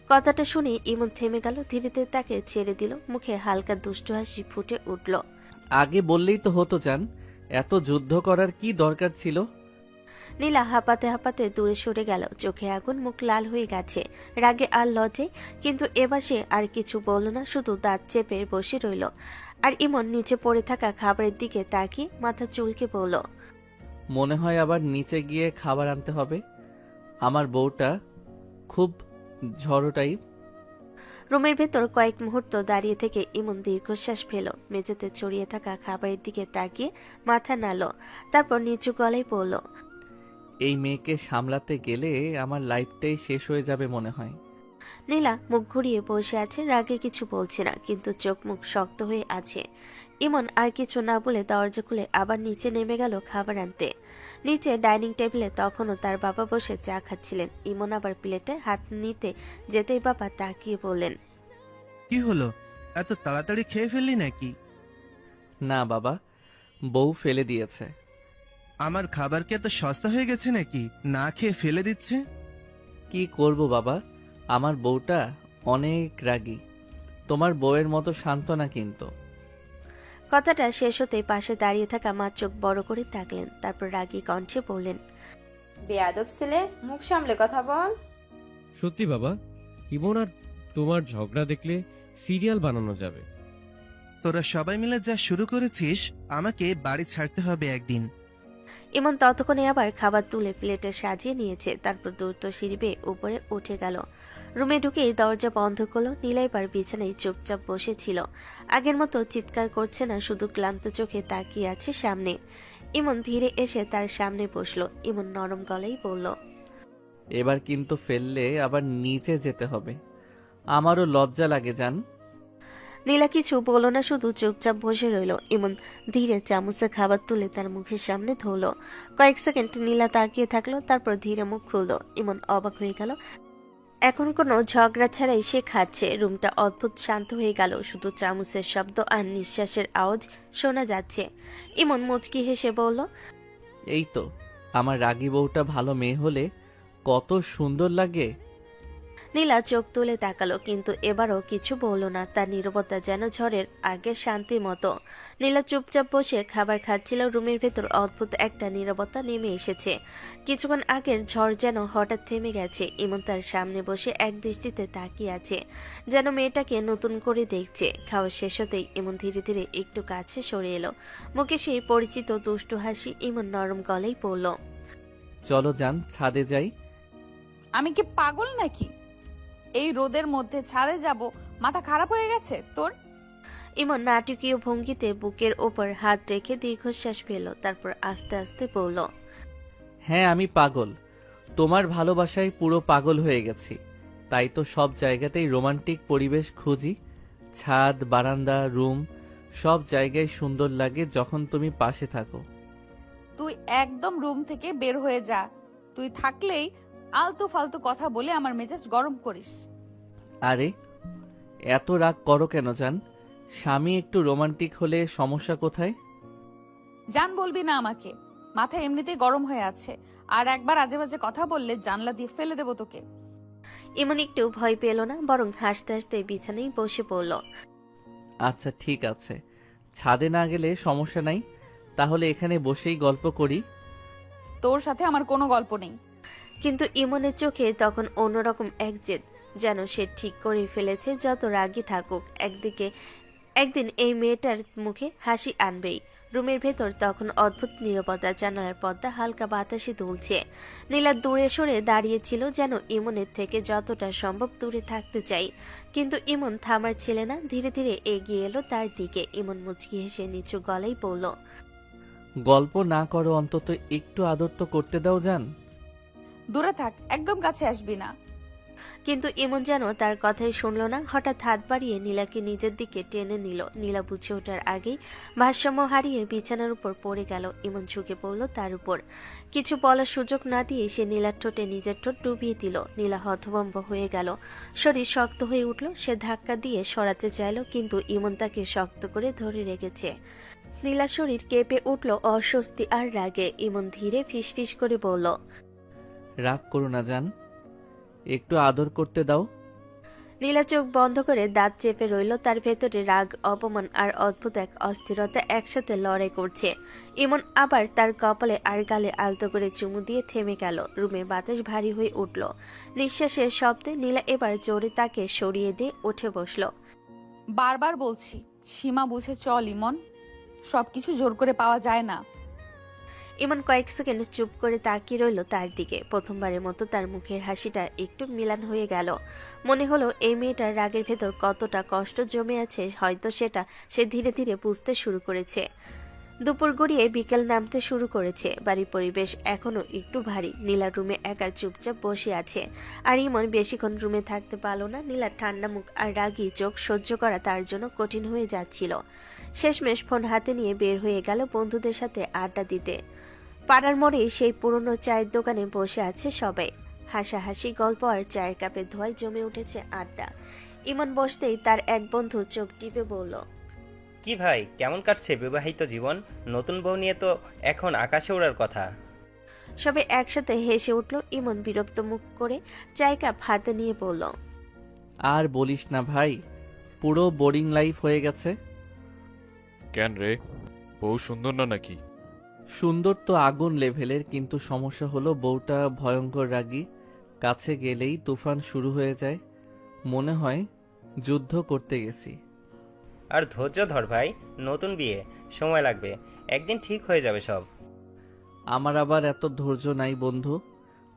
কথাটা শুনে ইমন থেমে গেল, ধীরে ধীরে তাকে ছেড়ে দিল। মুখে হালকা দুষ্টু হাসি ফুটে উঠল। আগে বললেই তো হতো জান, এত যুদ্ধ করার কি দরকার ছিল? নীলা হাঁপাতে হাঁপাতে দূরে সরে গেল, চোখে আগুন, মুখ লাল হয়ে গেছে রাগে আর লজ্জায়। কিন্তু এবার সে আর কিছু বলল না, শুধু দাঁত চেপে বসে রইল। আর ইমন নিচে পড়ে থাকা খাবারের দিকে তাকিয়ে মাথা চুলকে বলল, মনে হয় আবার নিচে গিয়ে খাবার আনতে হবে। আমার বউটা খুব ঝড়ো টাইপ। রুমের ভেতর কয়েক মুহূর্ত দাঁড়িয়ে থেকে ইমন দীর্ঘশ্বাস ফেল, মেঝেতে ছড়িয়ে থাকা খাবারের দিকে তাকিয়ে মাথা নাড়ল, তারপর নিচু গলায় বলল, এই মেয়েকে সামলাতে গেলে আমার লাইফটাই শেষ হয়ে যাবে মনে হয়। নীলা মুখ ঘুরিয়ে বসে আছে, রাগে কিছু বলছে না, কিন্তু চোখ মুখ শক্ত হয়ে আছে। ইমন আর কিছু না বলে দরজা খুলে আবার নিচে নেমে গেল খাবার আনতে। নিচে ডাইনিং টেবিলে তখনও তার বাবা বসে চা খাচ্ছিলেন। ইমন আবার প্লেটে হাত নিতে যেতেই বাবা তাকিয়ে বললেন, কি হলো, এত তাড়াতাড়ি খেয়ে ফেললি নাকি? না বাবা, বউ ফেলে দিয়েছে। আমার খাবার কি এত সস্তা হয়ে গেছে নাকি না খেয়ে ফেলে দিচ্ছে? কি করব বাবা, আমার বউটা অনেক রাগী। তোমার বউয়ের মতো শান্ত না কিন্তু। কথাটা শেষ হতেই পাশে দাঁড়িয়ে থাকা মা চোখ বড় করে তাকলেন, তারপর রাগী কণ্ঠে বললেন, বেয়াদব ছেলে, মুখ সামলে কথা বল। সত্যি বাবা, ইমন আর তোমার ঝগড়া দেখলে সিরিয়াল বানানো যাবে। তোরা সবাই মিলে যা শুরু করেছিস, আমাকে বাড়ি ছাড়তে হবে একদিন। ইমন ততক্ষণে আবার খাবার তুলে প্লেটে সাজিয়ে নিয়েছে, তারপর দ্রুত সিঁড়ি বেয়ে উপরে উঠে গেল। রুমে ঢুকেই দরজা বন্ধ করলো। নীলা এবার বিছানায় চুপচাপ বসেছিল, আগের মতো চিৎকার করছে না, শুধু ক্লান্ত চোখে তাকিয়ে আছে সামনে। ইমন ধীরে এসে তার সামনে বসলো। ইমন নরম গলায় বলল, এবার কিন্তু ফেললে আবার নিচে যেতে হবে। আমারও লজ্জা লাগে জান। নীলা কিছু বলল না, শুধু চুপচাপ বসে রইল। ইমন ধীরে চামচে খাবার তুলে তার মুখের সামনে ধরল। কয়েক সেকেন্ড নীলা তাকিয়ে থাকলো, তারপর ধীরে মুখ খুললো। ইমন অবাক হয়ে গেল। এখন কোনো ঝগড়া ছাড়াই সে খাচ্ছে। রুমটা অদ্ভুত শান্ত হয়ে গেল, শুধু চামচের শব্দ আর নিঃশ্বাসের আওয়াজ শোনা যাচ্ছে। ইমন মুচকি হেসে বলল, এই তো আমার রাগী বউটা ভালো মেয়ে হলে কত সুন্দর লাগে। নীলা চোখ তুলে তাকালো, কিন্তু এবারও কিছু বলল না। তার নীরবতা যেন ঝড়ের আগের শান্তির মতো। নীলা চুপচাপ বসে খাবার খাচ্ছিল। রুমের ভেতর অদ্ভুত একটা নীরবতা নেমে এসেছে। কিছুক্ষণ আগের ঝড় যেন হঠাৎ থেমে গেছে। ইমন তার সামনে বসে এক দৃষ্টিতে তাকিয়ে আছে, যেন মেয়েটাকে নতুন করে দেখছে। খাওয়া শেষ হতেই ইমন ধীরে ধীরে একটু কাছে সরে এলো। মুখে সেই পরিচিত দুষ্টু হাসি। ইমন নরম গলায় বলল, চলো যান, ছাদে যাই। আমি কি পাগল নাকি? এই রোদের মধ্যে ছাদে যাব? মাথা খারাপ হয়ে গেছে তোর? ইমন নাটকীয় ভঙ্গিতে বুকের ওপর হাত রেখে দীর্ঘশ্বাস ফেলল, তারপর আস্তে আস্তে বলল, হ্যাঁ আমি পাগল, তোমার ভালোবাসায় পুরো পাগল হয়ে গেছি। তাই তো সব জায়গাতেই রোমান্টিক পরিবেশ খুঁজি। ছাদ, বারান্দা, রুম, সব জায়গায় সুন্দর লাগে যখন তুমি পাশে থাকো। তুই একদম রুম থেকে বের হয়ে যা। তুই থাকলেই আলতু ফালতু কথা বলে আমার মেজাজ গরম করিস। আরে এত রাগ করো কেন জান? স্বামী একটু রোমান্টিক হলে সমস্যা কোথায়? জান বলবি না আমাকে, মাথা এমনিতেই গরম হয়ে আছে। আর একবার আজে বাজে কথা বললে জানলা দিয়ে ফেলে দেবো তোকে। ইমন একটু ভয় পেল না, বরং হাসতে হাসতে বিছানায় বসে পড়ল। আচ্ছা ঠিক আছে, ছাদে না গেলে সমস্যা নাই, তাহলে এখানে বসেই গল্প করি। তোর সাথে আমার কোনো গল্প নেই। কিন্তু ইমনের চোখে তখন অন্যরকম এক জেদ, যেন সে ঠিক করে ফেলেছে যত রাগই থাকুক একদিন এই মেয়েটার মুখে হাসি আনবেই। রুমের ভেতর তখন অদ্ভুত নীরবতা। জানালার পর্দা হালকা বাতাসে দুলছে। নীলা দূরে সরে দাঁড়িয়েছিল, যেন ইমনের থেকে যতটা সম্ভব দূরে থাকতে চাই। কিন্তু ইমন থামার ছিল না, ধীরে ধীরে এগিয়ে এলো তার দিকে। ইমন মুচকি হেসে নিচু গলায় বলল, গল্প না করো, অন্তত একটু আদর তো করতে দাও জান। দূরে থাক, একদম কাছে আসবি না। কিন্তু ইমন যেন তার কথাই শুনল না। হঠাৎ হাত বাড়িয়ে নীলাকে নিজের দিকে টেনে নিল। নীলা বুঝে ওঠার আগেই ভারসাম্য হারিয়ে বিছানার উপর পড়ে গেল। ইমন ঝুঁকে পড়ল তার উপর। কিছু বলার সুযোগ না দিয়ে সে নীলার ঠোঁটে নিজের ঠোঁট ডুবিয়ে দিল। নীলা হতভম্ব হয়ে গেল, শরীর শক্ত হয়ে উঠল। সে ধাক্কা দিয়ে সরাতে চাইল, কিন্তু ইমন তাকে শক্ত করে ধরে রেখেছে। নীলার শরীর কেঁপে উঠল অস্বস্তি আর রাগে। ইমন ধীরে ফিসফিস করে বলল, রাগ করো না জান, একটু আদর করতে দাও। নীলা চোখ বন্ধ করে দাঁত চেপে রইল। তার ভেতরে রাগ, অপমান আর অদ্ভুত এক অস্থিরতা একসাথে লড়াই করছে। ইমন আবার তার কপালে আর গালে আলতো করে চুমু দিয়ে থেমে গেল। রুমের বাতাস ভারী হয়ে উঠল। নিঃশ্বাসের শব্দে নীলা এবার জোরে তাকে সরিয়ে দিয়ে উঠে বসল। বারবার বলছি, সীমা বুঝে চল ইমন, সবকিছু জোর করে পাওয়া যায় না। ইমন কয়েক সেকেন্ড চুপ করে তাকিয়ে রইল তার দিকে। প্রথমবারের মতো তার মুখের হাসিটা একটু মিলান হয়ে গেল। মনে হলো এই মেয়েটার রাগের ভেতর কতটা কষ্ট জমে আছে, হয়তো সেটা সে ধীরে ধীরে বুঝতে শুরু করেছে। দুপুর গড়িয়ে বিকেল নামতে শুরু করেছে। বাড়ির পরিবেশ এখনো একটু ভারী। নীলা রুমে একা চুপচাপ বসে আছে, আর ইমন বেশিক্ষণ রুমে থাকতে পারল না। নীলার ঠান্ডা মুখ আর রাগী চোখ সহ্য করা তার জন্য কঠিন হয়ে যাচ্ছিল। শেষমেশ ফোন হাতে নিয়ে বের হয়ে গেল বন্ধুদের সাথে আড্ডা দিতে। পাড়ার মোড়ে সেই পুরনো চায়ের দোকানে বসে আছে সবাই। হাসাহাসি, গল্প আর চায়ের কাপের ধোঁয়ায় জমে উঠেছে আড্ডা। ইমন বসতেই তার এক বন্ধু চোখ টিপে বলল, কি ভাই, কেমন কাটছে বিবাহিত জীবন? নতুন বউ নিয়ে তো এখন আকাশে ওড়ার কথা। সবাই একসাথে হেসে উঠল। ইমন বিরক্ত মুখ করে চায়ের কাপ হাতে নিয়ে বলল, আর বলিস না ভাই, পুরো বোরিং লাইফ হয়ে গেছে। কেন রে, বউ সুন্দর না নাকি? সুন্দর তো আগুন লেভেলের, কিন্তু সমস্যা হলো বউটা ভয়ঙ্কর রাগী। কাছে গেলেই তুফান শুরু হয়ে যায়, মনে হয় যুদ্ধ করতে গেছি। আর ধৈর্য ধর ভাই, নতুন বিয়ে, সময় লাগবে, একদিন ঠিক হয়ে যাবে সব। আমার আবার এত ধৈর্য নাই বন্ধু।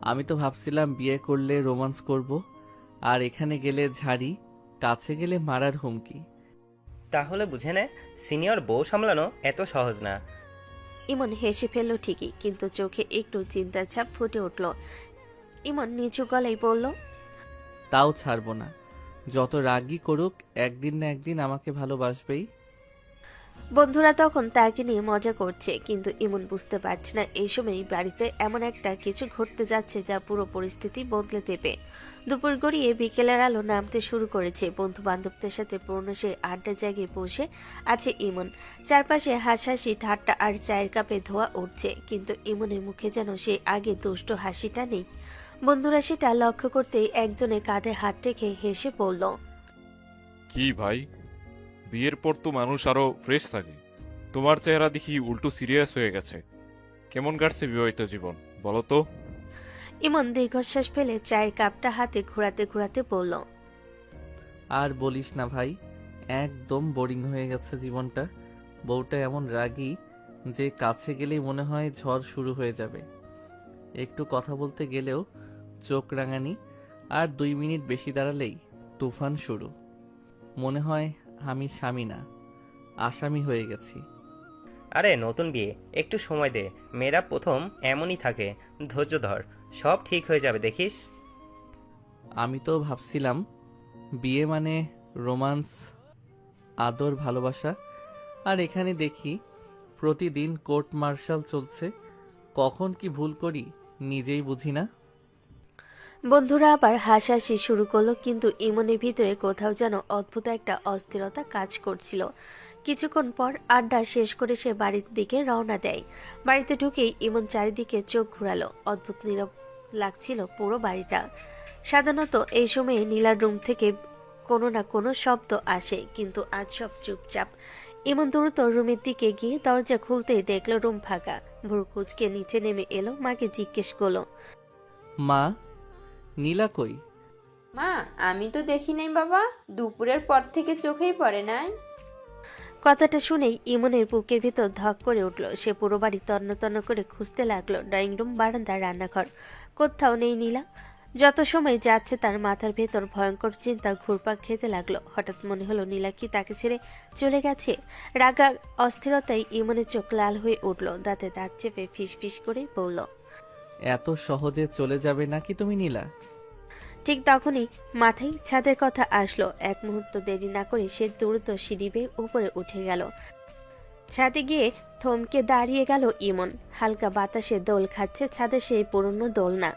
আমি তো ভাবছিলাম বিয়ে করলে রোমান্স করব, আর এখানে গেলে ঝাড়ি, কাছে গেলে মারার হুমকি। তাহলে বুঝে নে, সিনিয়র বউ সামলানো এত সহজ না। ইমন হেসে ফেলল ঠিকই, কিন্তু চোখে একটু চিন্তার ছাপ ফুটে উঠল। ইমন নিচু গলায় বলল, তাও ছাড়বো না। যত রাগই করুক একদিন না একদিন আমাকে ভালোবাসবেই। বন্ধুরা তখন তাকে নিয়ে মজা করছে, কিন্তু ইমন বুঝতে পারছে না এই সময় বাড়িতে এমন একটা কিছু ঘটতে যাচ্ছে যা পুরো পরিস্থিতি বদলে দেবে। দুপুর গড়িয়ে বিকেলের আলো নামতে শুরু করেছে। বন্ধু বান্ধবদের সাথে পুরনো সেই আড্ডা জায়গায় বসে আছে ইমন। চারপাশে হাসাহাসি, ঠাট্টা আর চায়ের কাপে ধোয়া উঠছে, কিন্তু ইমনের মুখে যেন সেই আগে দুষ্ট হাসিটা নেই। বন্ধুরা সেটা লক্ষ্য করতেই একজনের কাঁধে হাত রেখে হেসে বলল, কি ভাই, বিয়ের পর তো মানুষ আরো ফ্রেশ থাকে, তোমার চেহারা দেখি উল্টো সিরিয়াস হয়ে গেছে। কেমন কাটছে বিবাহিত জীবন বলো তো? ইমন দীর্ঘশ্বাস ফেলে চায়ের কাপটা হাতে ঘোরাতে ঘোরাতে বলল, আর বলিস না ভাই, একদম বোরিং হয়ে গেছে জীবনটা। বউটা এমন রাগী যে কাছে গেলেই মনে হয় ঝড় শুরু হয়ে যাবে। একটু কথা বলতে গেলেও চোখ রাঙানি, আর 2 মিনিট বেশি দাঁড়ালেই তুফান শুরু। মনে হয় আমি স্বামী না, আসামি হয়ে গেছি। আরে নতুন বিয়ে, একটু সময় দে। মেয়েরা প্রথম এমনই থাকে, ধৈর্য ধর, সব ঠিক হয়ে যাবে দেখিস। আমি তো ভাবছিলাম বিয়ে মানে রোমান্স, আদর, ভালোবাসা, আর এখানে দেখি প্রতিদিন কোর্ট মার্শাল চলছে। কখন কি ভুল করি নিজেই বুঝি না। বন্ধুরা আবার হাসাহাসি শুরু করলো, কিন্তু ইমনের ভিতরে কোথাও যেন অদ্ভুত একটা অস্থিরতা কাজ করছিল। কিছুক্ষণ পর আড্ডা শেষ করে সে বাড়ির দিকে রওনা দেয়। বাড়িতে ঢুকেই ইমন চারিদিকে চোখ ঘুরালো। অদ্ভুত নীরব লাগছিল পুরো বাড়িটা। সাধারণত এই সময়ে নীলার রুম থেকে কোনো না কোনো শব্দ আসে, কিন্তু আজ সব চুপচাপ। ইমন দ্রুত রুমের দিকে গিয়ে দরজা খুলতেই দেখলো রুম ফাঁকা। ভুরু কুঁচকে নিচে নেমে এলো, মাকে জিজ্ঞেস করলো, মা, নীলা কই? মা, আমি তো দেখি নাই বাবা, দুপুরের পর থেকে চোখেই পড়ে নাই। কথাটা শুনেই ইমনের বুকের ভিতর ধক করে উঠল। সে পুরো বাড়ি তন্ন তন্ন করে খুঁজতে লাগলো, ড্রয়িং রুম, বারান্দা, রান্নাঘর, কোথাও নেই নীলা। যত সময় যাচ্ছে তার মাথার ভেতর ভয়ঙ্কর চিন্তা ঘুরপাক খেতে লাগলো। হঠাৎ মনে হলো নীলা কি তাকে ছেড়ে চলে গেছে। রাগা অস্থিরতায় ইমনের চোখ লাল হয়ে উঠল। দাঁতে দাঁত চেপে ফিস ফিস করে বলল, এত সহজে চলে যাবে নাকি তুমি নীলা? ঠিক তখনই মাথায় ছাদের কথা আসলো। এক মুহূর্ত দেরি না করে সে দ্রুত সিঁড়ি বেয়ে উপরে উঠে গেল। ছাদে গিয়ে থমকে দাঁড়িয়ে গেল ইমন। হালকা বাতাসে দোল খাচ্ছে ছাদে সেই পুরনো দোলনা,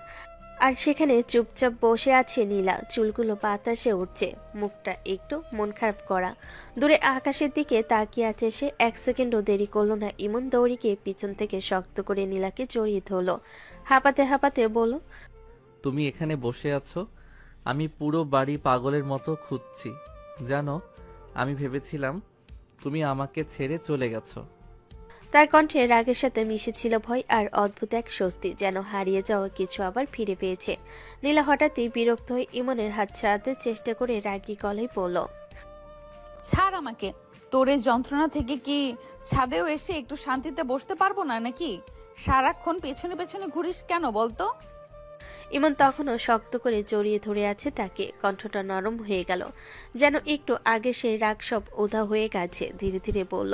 আর সেখানে চুপচাপ বসে আছে নীলা। চুলগুলো বাতাসে উঠছে, মুখটা একটু মন খারাপ করা। দূরে আকাশের দিকে তাকিয়ে আছে সে। 1 সেকেন্ডও দেরি করলো না ইমন। দৌড়ে গিয়ে পিছন থেকে শক্ত করে নীলাকে জড়িয়ে ধরলো। হাঁপাতে হাঁপাতে বলল, তুমি এখানে বসে আছো, আমি পুরো বাড়ি পাগলের মতো খুঁজছি। জানো, আমি ভেবেছিলাম তুমি আমাকে ছেড়ে চলে গেছো। তার কণ্ঠে রাগের সাথে মিশেছিল ভয় আর অদ্ভুত এক স্বস্তি, যেন হারিয়ে যাওয়া কিছু আবার ফিরে পেয়েছে। নীলা হঠাৎই বিরক্ত হয়ে ইমনের হাত ছাড়াতে চেষ্টা করে রাগী গলায় বলল, ছাড় আমাকে। তোর এই যন্ত্রণা থেকে কি ছাদেও এসে একটু শান্তিতে বসতে পারবো না নাকি? সারাক্ষণ পেছনে পেছনে ঘুরিস কেন বলতো? ইমন তখনও শক্ত করে জড়িয়ে ধরে আছে তাকে। কণ্ঠটা নরম হয়ে গেল, যেন একটু আগে সেই রাগ সব উধাও হয়ে গেছে। ধীরে ধীরে বলল,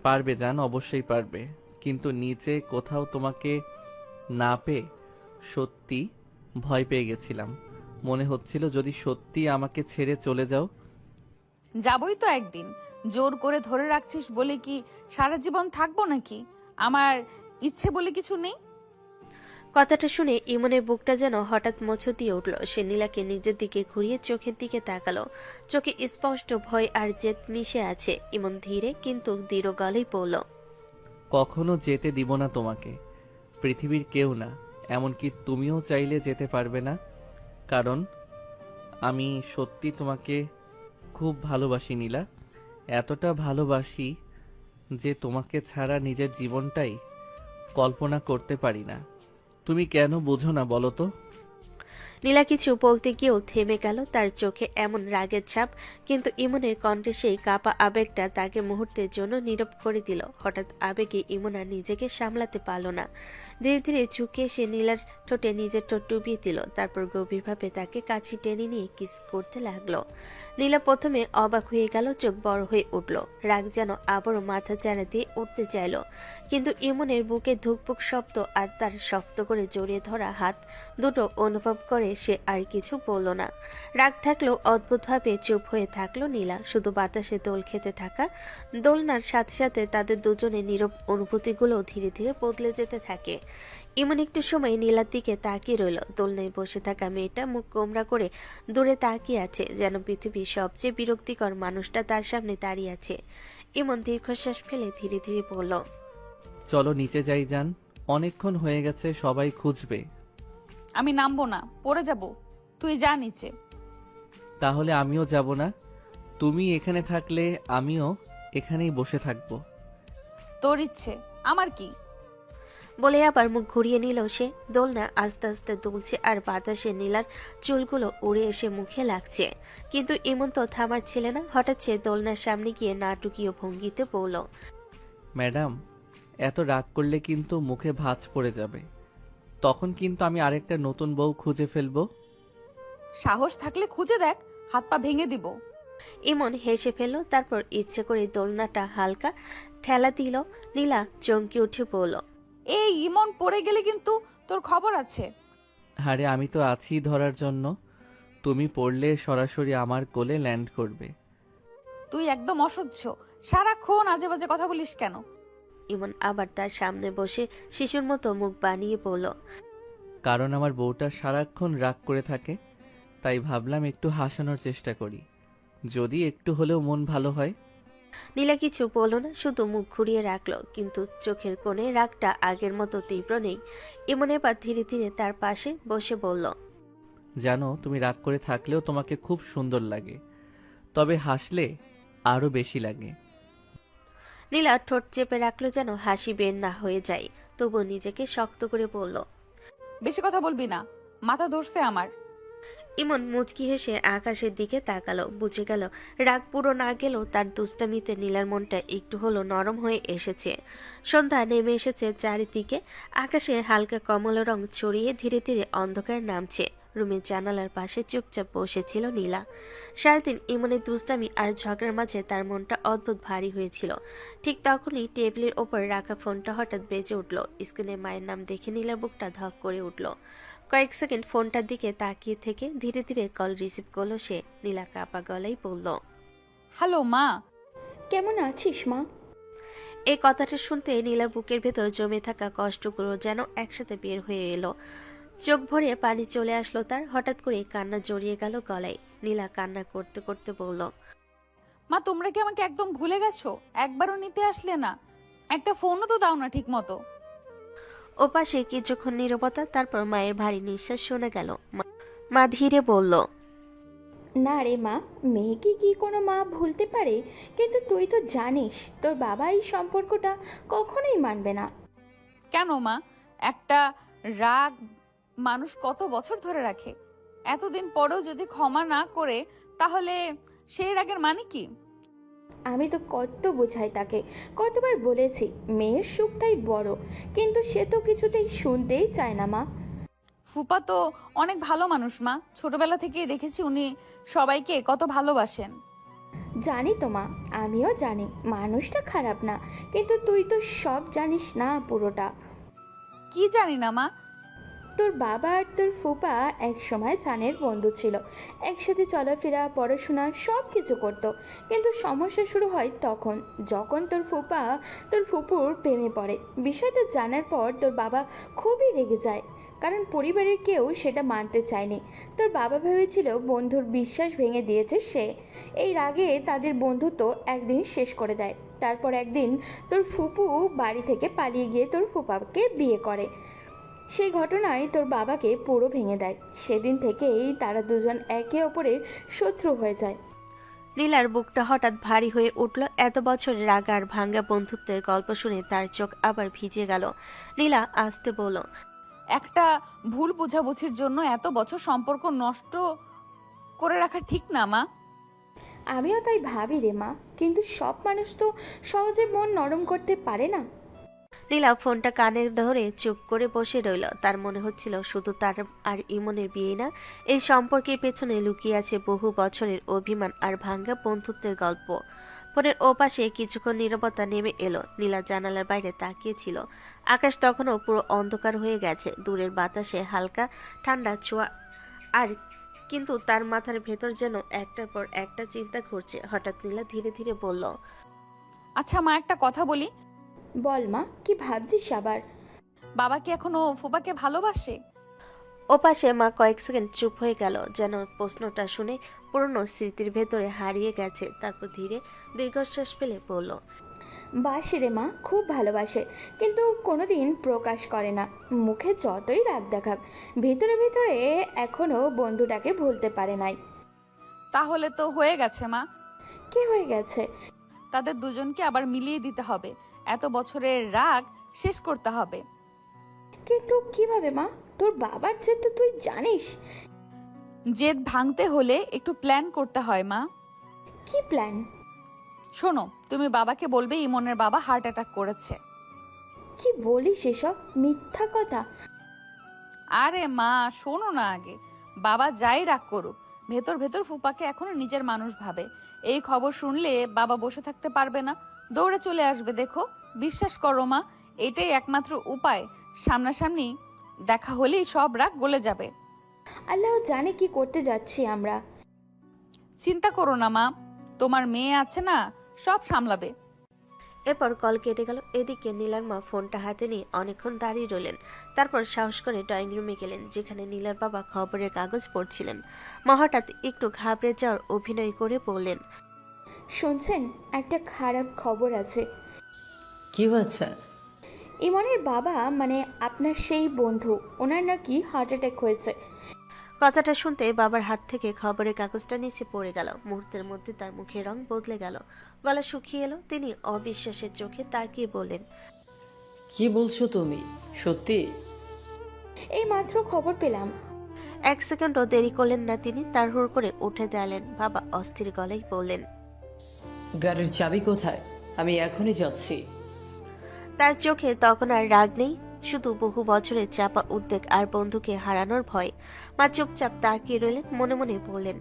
পারবে জান, অবশ্যই পারবে, কিন্তু নিচে কোথাও তোমাকে না পেয়ে সত্যি ভয় পেয়ে গেছিলাম। মনে হচ্ছিল যদি সত্যি আমাকে ছেড়ে চলে যাও। যাবই তো একদিন। জোর করে ধরে রাখছিস বলে কি সারা জীবন থাকবো নাকি? আমার ইচ্ছে বলে কিছু নেই। কথাটা শুনে ইমনের বুকটা যেন হঠাৎ মোছো দিয়ে উঠল। সে নীলাকে নিজের দিকে ঘুরিয়ে চোখের দিকে তাকালো। চোখে স্পষ্ট ভয় আর জেদ মিশে আছে। ইমন ধীরে কিন্তু দৃঢ় গলায় বলল, কখনো যেতে দিব না তোমাকে, পৃথিবীর কেউ না, এমনকি তুমিও চাইলে যেতে পারবে না। কারণ আমি সত্যি তোমাকে খুব ভালোবাসি নীলা, এতটা ভালোবাসি যে তোমাকে ছাড়া নিজের জীবনটাই কল্পনা করতে পারি না। তুমি কেন বোঝো না বলো তো? নীলা কিছু বলতে গিয়েও থেমে গেল, তার চোখে এমন রাগের ছাপ, কিন্তু ইমনের কণ্ঠে সেই কাপা আবেগটা তাকে মুহূর্তের জন্য নীরব করে দিল। হঠাৎ আবেগে ইমন আর নিজেকে সামলাতে পারল না। ধীরে ধীরে ঝুঁকে এসে নীলার ঠোঁটে নিজের ঠোঁট ডুবিয়ে দিল, তারপর গভীরভাবে তাকে কাছে টেনে নিয়ে কিস করতে লাগলো। নীলা প্রথমে অবাক হয়ে গেল, চোখ বড় হয়ে উঠল, রাগ যেন আবারও মাথা চাড়া দিয়ে উঠতে চাইল। কিন্তু ইমনের বুকে ধুকপুক শব্দ আর তার শক্ত করে জড়িয়ে ধরা হাত দুটো অনুভব করে সে আর কিছু বলল না। রাগ থাকলেও অদ্ভুতভাবে চুপ হয়ে থাকলো নীলা, শুধু বাতাসে দোল খেতে থাকা। দোলনার সাথে সাথে তাদের দুজনের নীরব অনুভূতিগুলো ধীরে ধীরে বদলে যেতে থাকে। ইমন একটু সময় নীলার দিকে তাকিয়ে রইল। দোলনায় বসে থাকা মেয়েটা মুখ গোমরা করে দূরে তাকিয়ে আছে, যেন পৃথিবীর সবচেয়ে বিরক্তিকর মানুষটা তার সামনে দাঁড়িয়ে আছে। ইমন দীর্ঘশ্বাস ফেলে ধীরে ধীরে বলল, চলো নিচে যাই যান, অনেকক্ষণ হয়ে গেছে, সবাই খুঁজবে। আমি নামবো না, পড়ে যাব। তুই যা নিচে। তাহলে আমিও যাব না। তুমি এখানে থাকলে আমিও এখানেই বসে থাকবো। তোর ইচ্ছে, আমার কি? বলে আবার মুখ ঘুরিয়ে নিল সে। দোলনা আস্তে আস্তে দুলছে আর বাতাসে নীলার চুলগুলো উড়ে এসে মুখে লাগছে, কিন্তু ইমন তো থামার ছিল না। হঠাৎ সে দোলনার সামনে গিয়ে নাটকীয় ভঙ্গিতে বলল, ম্যাডাম, এত রাগ করলে কিন্তু মুখে ভাঁজ পড়ে যাবে, তখন কিন্তু আমি আরেকটা নতুন বউ খুঁজে ফেলবো। সাহস থাকলে খুঁজে দেখ, হাত পা ভেঙে দিব। ইমন হেসে ফেলল, তারপর ইচ্ছে করে দোলনাটা হালকা ঠেলা দিল। নীলা চমকে উঠে বলল, এই ইমন, পড়ে গেলে কিন্তু তোর খবর আছে। আরে আমি তো আছি ধরার জন্য, তুমি পড়লে সরাসরি আমার কোলে ল্যান্ড করবে। তুই একদম অসহ্য, সারাক্ষণ আজে বাজে কথা বলিস কেন? ইমন আবার তার সামনে বসে শিশুর মতো মুখ বানিয়ে বলল, কারণ আমার বউটা সারাক্ষণ রাগ করে থাকে, তাই ভাবলাম একটু হাসানোর চেষ্টা করি, যদি একটু হলেও মন ভালো হয়। নীলা কিছু বলল না, শুধু মুখ ঘুরিয়ে রাখলো, কিন্তু চোখের কোণে রাগটা আগের মতো তীব্র নেই। ইমন এবার ধীরে ধীরে তার পাশে বসে বলল, জানো, তুমি রাগ করে থাকলেও তোমাকে খুব সুন্দর লাগে, তবে হাসলে আরো বেশি লাগে। নীলা ঠোঁট চেপে রাখলো যেন হাসি বের না হয়ে যায়, তবু নিজেকে শক্ত করে বলল, বেশি কথা বলবি না, মাথা ধরছে আমার। ইমন মুচকি হেসে আকাশের দিকে তাকালো, বুঝে গেল রাগ পুরো না গেলেও তার দুষ্টামিতে নীলার মনটা একটু হলো নরম হয়ে এসেছে। সন্ধ্যা নেমে এসেছে চারিদিকে, আকাশে হালকা কমলা রং ছড়িয়ে ধীরে ধীরে অন্ধকার নামছে। রুমের জানালার পাশে চুপচাপ বসেছিল নীলা। সারাদিন ইমনের দুষ্টামি আর ঝগড়ার মাঝে তার মনটা অদ্ভুত ভারী হয়েছিল। ঠিক তখনই টেবিলের ওপর রাখা ফোনটা হঠাৎ বেজে উঠল। স্ক্রিনে মায়ের নাম দেখে নীলার বুকটা ধক করে উঠল। কয়েক সেকেন্ড ফোনটার দিকে তাকিয়ে থেকে ধীরে ধীরে কল রিসিভ করলো সে। নীলা কাপা গলায় বলল, হ্যালো মা। কেমন আছিস মা? এই কথাটা শুনতে নীলার বুকের ভেতর জমে থাকা কষ্টগুলো যেন একসাথে বের হয়ে এলো। চোখ ভরে পানি চলে আসলো তার। হঠাৎ করে কান্না জড়িয়ে গেল গলায়। নীলা কান্না করতে করতে বলল, মা, তোমরা কি আমাকে একদম ভুলে গেছো? একবারও নিতে আসলে না, একটা ফোনও তো দাও না ঠিক মতো। ওপাশে কিছুক্ষণ নীরবতা, তারপর মায়ের ভারী নিঃশ্বাস শোনা গেল। মা ধীরে বলল, না রে মা, মেয়েকে কি কোনো মা ভুলতে পারে? কিন্তু তুই তো জানিস তোর বাবা এই সম্পর্কটা কখনোই মানবে না। কেন মা? একটা রাগ মানুষ কত বছর ধরে রাখে, এতদিন পরেও যদি ক্ষমা না করে, তাহলে সেই রাগের মানে কি? আমি তো কত বোঝাই তাকে, কতবার বলেছি মেয়ের সুখটাই বড়, কিন্তু সে তো কিছুতেই শুনতেই চায় না মা। ফুপা তো অনেক ভালো মানুষ মা, ছোটবেলা থেকেই দেখেছি উনি সবাইকে কত ভালোবাসেন। জানি তো মা, আমিও জানি মানুষটা খারাপ না, কিন্তু তুই তো সব জানিস না পুরোটা। কি জানি না মা? তোর বাবা আর তোর ফুপা এক সময় জানের বন্ধু ছিল, একসাথে চলাফেরা পড়াশোনা সব কিছু করতো। কিন্তু সমস্যা শুরু হয় তখন, যখন তোর ফুপা তোর ফুপুর প্রেমে পড়ে। বিষয়টা জানার পর তোর বাবা খুবই রেগে যায়, কারণ পরিবারের কেউ সেটা মানতে চায়নি। তোর বাবা ভেবেছিল বন্ধুর বিশ্বাস ভেঙে দিয়েছে সে। এই রাগে তাদের বন্ধুত্ব একদিন শেষ করে দেয়। তারপর একদিন তোর ফুপু বাড়ি থেকে পালিয়ে গিয়ে তোর ফুপাকে বিয়ে করে। সেই ঘটনায় তোর বাবাকে পুরো ভেঙে দেয়। সেদিন থেকেই তারা দুজন একে অপরের শত্রু হয়ে যায়। নীলার বুকটা হঠাৎ ভারী হয়ে উঠল। এত বছরের রাগ আর ভাঙ্গা বন্ধুত্বের গল্প শুনে তার চোখ আবার ভিজে গেল। নীলা আস্তে বলল, একটা ভুল বোঝাবুঝির জন্য এত বছর সম্পর্ক নষ্ট করে রাখা ঠিক না মা। আমিও তাই ভাবি রে মা, কিন্তু সব মানুষ তো সহজে মন নরম করতে পারে না। নীলা ফোনটা কানে ধরে চুপ করে বসে রইল। তার মনে হচ্ছিল শুধু তার আর ইমনের বিয়ে না, এই সম্পর্কের পেছনে লুকিয়ে আছে বহু বছরের অভিমান আর ভাঙ্গা বন্ধুত্বের গল্প। ফোনের ওপাশে কিছুক্ষণ নীরবতা নেমে এলো। নীলা জানালার বাইরে তাকিয়েছিল। আকাশ তখনও পুরো অন্ধকার হয়ে গেছে, দূরের বাতাসে হালকা ঠান্ডা ছোঁয়া, আর কিন্তু তার মাথার ভেতর যেন একটার পর একটা চিন্তা ঘুরছে। হঠাৎ নীলা ধীরে ধীরে বলল, আচ্ছা মা, একটা কথা বলি। বল মা, কি ভাবছিস আবার? বাবা কি এখনো ফুপাকে ভালোবাসে? ওপাশে মা কয়েক সেকেন্ড চুপ হয়ে গেল, যেন প্রশ্নটা শুনে পুরনো স্মৃতির ভেতরে হারিয়ে গেছে। তারপর ধীরে দীর্ঘশ্বাস ফেলে বলল, বাসে রে মা, খুব ভালোবাসে, কিন্তু কোনোদিন প্রকাশ করে না। মুখে যতই রাগ দেখাক, ভেতরে ভেতরে এখনো বন্ধুটাকে ভুলতে পারে নাই। তাহলে তো হয়ে গেছে মা। কি হয়ে গেছে? তাদের দুজনকে আবার মিলিয়ে দিতে হবে, এত বছরের রাগ শেষ করতে হবে। কিন্তু কিভাবে মা? তোর বাবার জেদ তো তুই জানিস। জেদ ভাঙতে হলে একটু প্ল্যান করতে হয় মা। কি প্ল্যান? শোনো, তুমি বাবাকে বলবে ইমনের বাবা হার্ট অ্যাটাক করেছে। কি বলিস এসব মিথ্যা কথা? আরে মা, শোনো না আগে। বাবা যাই রাগ করুক, ভেতর ভেতর ফুপাকে এখনো নিজের মানুষ ভাবে। এই খবর শুনলে বাবা বসে থাকতে পারবে না, দৌড়ে চলে আসবে। দেখো, বিশ্বাস করো মা, এটাই একমাত্র উপায়। সামনাসামনি দেখা হলেই সব রাগ গলে যাবে। আল্লাহ জানে কি করতে যাচ্ছি আমরা। চিন্তা করো না মা, তোমার মেয়ে আছে না, সব সামলাবে। এরপর কল কেটে গেল। এদিকে নীলার মা ফোনটা হাতে নিয়ে অনেকক্ষণ দাঁড়িয়ে রইলেন। তারপর সাহস করে ড্রয়িং রুমে গেলেন, যেখানে নীলার বাবা খবরের কাগজ পড়ছিলেন। মা হঠাৎ একটু ঘাবড়ে যাওয়ার অভিনয় করে বললেন, শুনছেন, একটা খারাপ খবর আছে। কি হয়েছে? ইমনের বাবা, মানে আপনার সেই বন্ধু, ওনার নাকি হার্ট অ্যাটাক হয়েছে। কথাটা শুনতে বাবার হাত থেকে খবরের কাগজটা নিচে পড়ে গেল। মুহূর্তের মধ্যে তার মুখের রং বদলে গেল, গলা শুকিয়ে এলো। তিনি অবিশ্বাসের চোখে তাকিয়ে বললেন, কি বলছো তুমি? সত্যি? এই মাত্র খবর পেলাম। এক সেকেন্ডও দেরি করলেন না তিনি, তাড়াহুড়ো করে উঠে দাঁড়ালেন। বাবা অস্থির গলায় বললেন, গাড়ির চাবি কোথায়? আমি এখনই যাচ্ছি। তার চোখে তখন আর রাগ নেই, শুধু বহু বছরের চাপা উদ্বেগ আর বন্ধুকে হারানোর ভয়। মা চুপচাপ তাকিয়ে রইলেন, মনে মনে বললেন,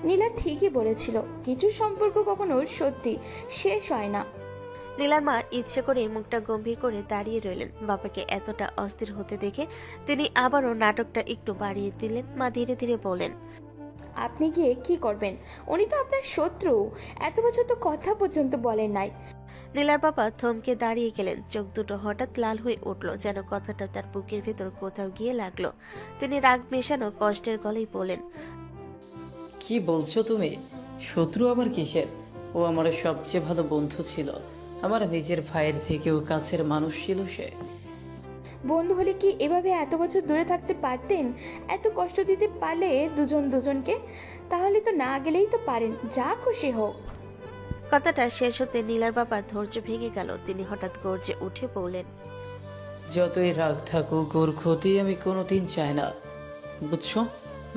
নীলা ঠিকই বলেছিল, কিছু সম্পর্ক কখনো সত্যি শেষ হয় না। নীলার মা ইচ্ছে করে মুখটা গম্ভীর করে দাঁড়িয়ে রইলেন। বাবাকে এতটা অস্থির হতে দেখে তিনি আবারও নাটকটা একটু বাড়িয়ে দিলেন। মা ধীরে ধীরে বলেন, আপনি গিয়ে কি করবেন? উনি তো আপনার শত্রু, এত বছর তো কথা পর্যন্ত বলেন নাই। নীলার বাবা থমকে দাঁড়িয়ে গেলেন, চোখ দুটো হঠাৎ লাল হয়ে উঠল, যেন কথাটা তার বুকের ভেতর কোথাও গিয়ে লাগলো। তিনি রাগ মেশানো কষ্টের গলায় বলেন, কি বলছো তুমি? শত্রু আবার কিসের? ও আমার সবচেয়ে ভালো বন্ধু ছিল, আমার নিজের ভাইয়ের থেকেও কাছের মানুষ ছিল সে। বন্ধু হলে কি এভাবে এত বছর দূরে থাকতে পারতেন? এত কষ্ট দিতে পারলে দুজন দুজনকে? তাহলে তো না গেলেই তো পারেন, যা খুশি হোক। কথাটা শেষ হতে নীলার বাবার ধৈর্য ভেঙে গেল। তিনি হঠাৎ গর্জে উঠে বললেন, যতই রাগ থাকুক, ওর ক্ষতি আমি কোনোদিন চাই না, বুঝছো?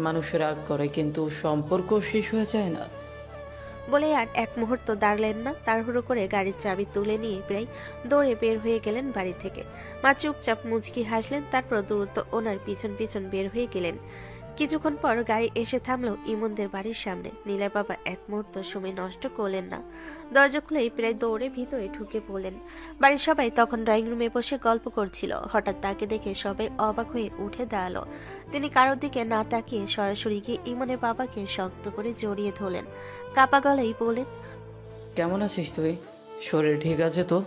মানুষ রাগ করে, কিন্তু সম্পর্ক শেষ হয়ে যায় না। বলে আর এক মুহূর্ত দাঁড়ালেন না। তাড়াহুড়ো করে গাড়ির চাবি তুলে নিয়ে প্রায় দৌড়ে বের হয়ে গেলেন বাড়ি থেকে। মা চুপচাপ মুচকি হাসলেন, তারপর দ্রুত ওনার পিছন পিছন বের হয়ে গেলেন। কিছুক্ষণ পর গাড়ি এসে থামলো ইমনদের বাড়ির সামনে। নীলার বাবা এক মুহূর্ত সময় নষ্ট করলেন না, দরজা খুলেই প্রায় দৌড়ে ভিতরে ঢুকে পড়লেন। বাড়ির সবাই তখন ড্রয়িং রুমে বসে গল্প করছিল। হঠাৎ তাকে দেখে সবাই অবাক হয়ে উঠে দাঁড়ালো। তিনি কারোর দিকে না তাকিয়ে সরাসরি গিয়ে ইমনের বাবাকে শক্ত করে জড়িয়ে ধরলেন। কাপা গলায় বললেন, কেমন আছিস তুই? শরীর ঠিক আছে তো?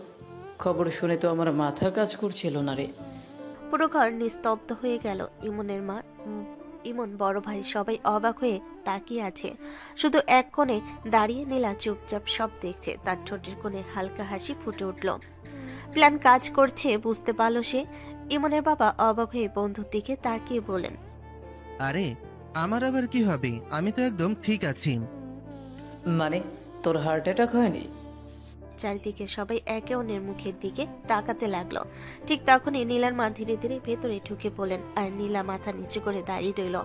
খবর শুনে তো আমার মাথা কাজ করছিল না রে। পুরো ঘর নিস্তব্ধ হয়ে গেল। ইমনের মা, ইমন বড় ভাই সবাই অবাক হয়ে তাকিয়ে আছে। শুধু এক কোণে দাঁড়িয়ে নীলা চুপচাপ সব দেখছে। তার ঠোঁটের কোণে হালকা হাসি ফুটে উঠল। প্ল্যান কাজ করছে বুঝতে পারল সে। ইমনের বাবা অবাক হয়ে বন্ধুর দিকে তাকিয়ে বলেন, আরে আমার আবার কি হবে? আমি তো একদম ঠিক আছি। মানে তোর হার্ট অ্যাটাক হয়নি? চারিদিকে সবাই একে অন্যের মুখের দিকে তাকাতে লাগলো। ঠিক তখনই নীলার মা ধীরে ধীরে ভেতরে ঢুকে পড়লেন, আর নীলা মাথা নিচু করে দাঁড়িয়ে রইল,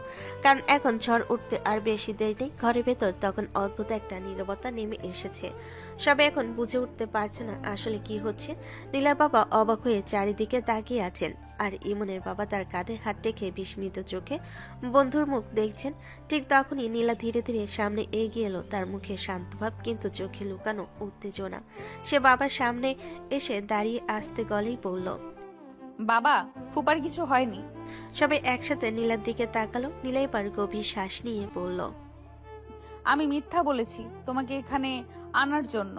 কারণ এখন ঝড় উঠতে আর বেশি দেরি নেই। ঘরের ভেতর তখন অদ্ভুত একটা নীরবতা নেমে এসেছে। সবাই এখন বুঝে উঠতে পারছে না আসলে কি হচ্ছে। নীলার বাবা অবাক হয়ে চারিদিকে তাকিয়ে আছেন, আর ইমনের বাবা তার কাঁধে হাত রেখে বিস্মিত চোখে বন্ধুর মুখ দেখছেন। ঠিক তখনই নীলা ধীরে ধীরে সামনে এগিয়ে এলো, তার মুখে শান্তভাব কিন্তু চোখে লুকানো উত্তেজনা। সে বাবার সামনে এসে দাঁড়িয়ে আস্তে গলেই বলল, বাবা, ফুপার কিছু হয়নি। সবাই একসাথে নীলার দিকে তাকালো। নীলা এবার গভীর শ্বাস নিয়ে বলল, আমি মিথ্যা বলেছি তোমাকে এখানে আনার জন্য।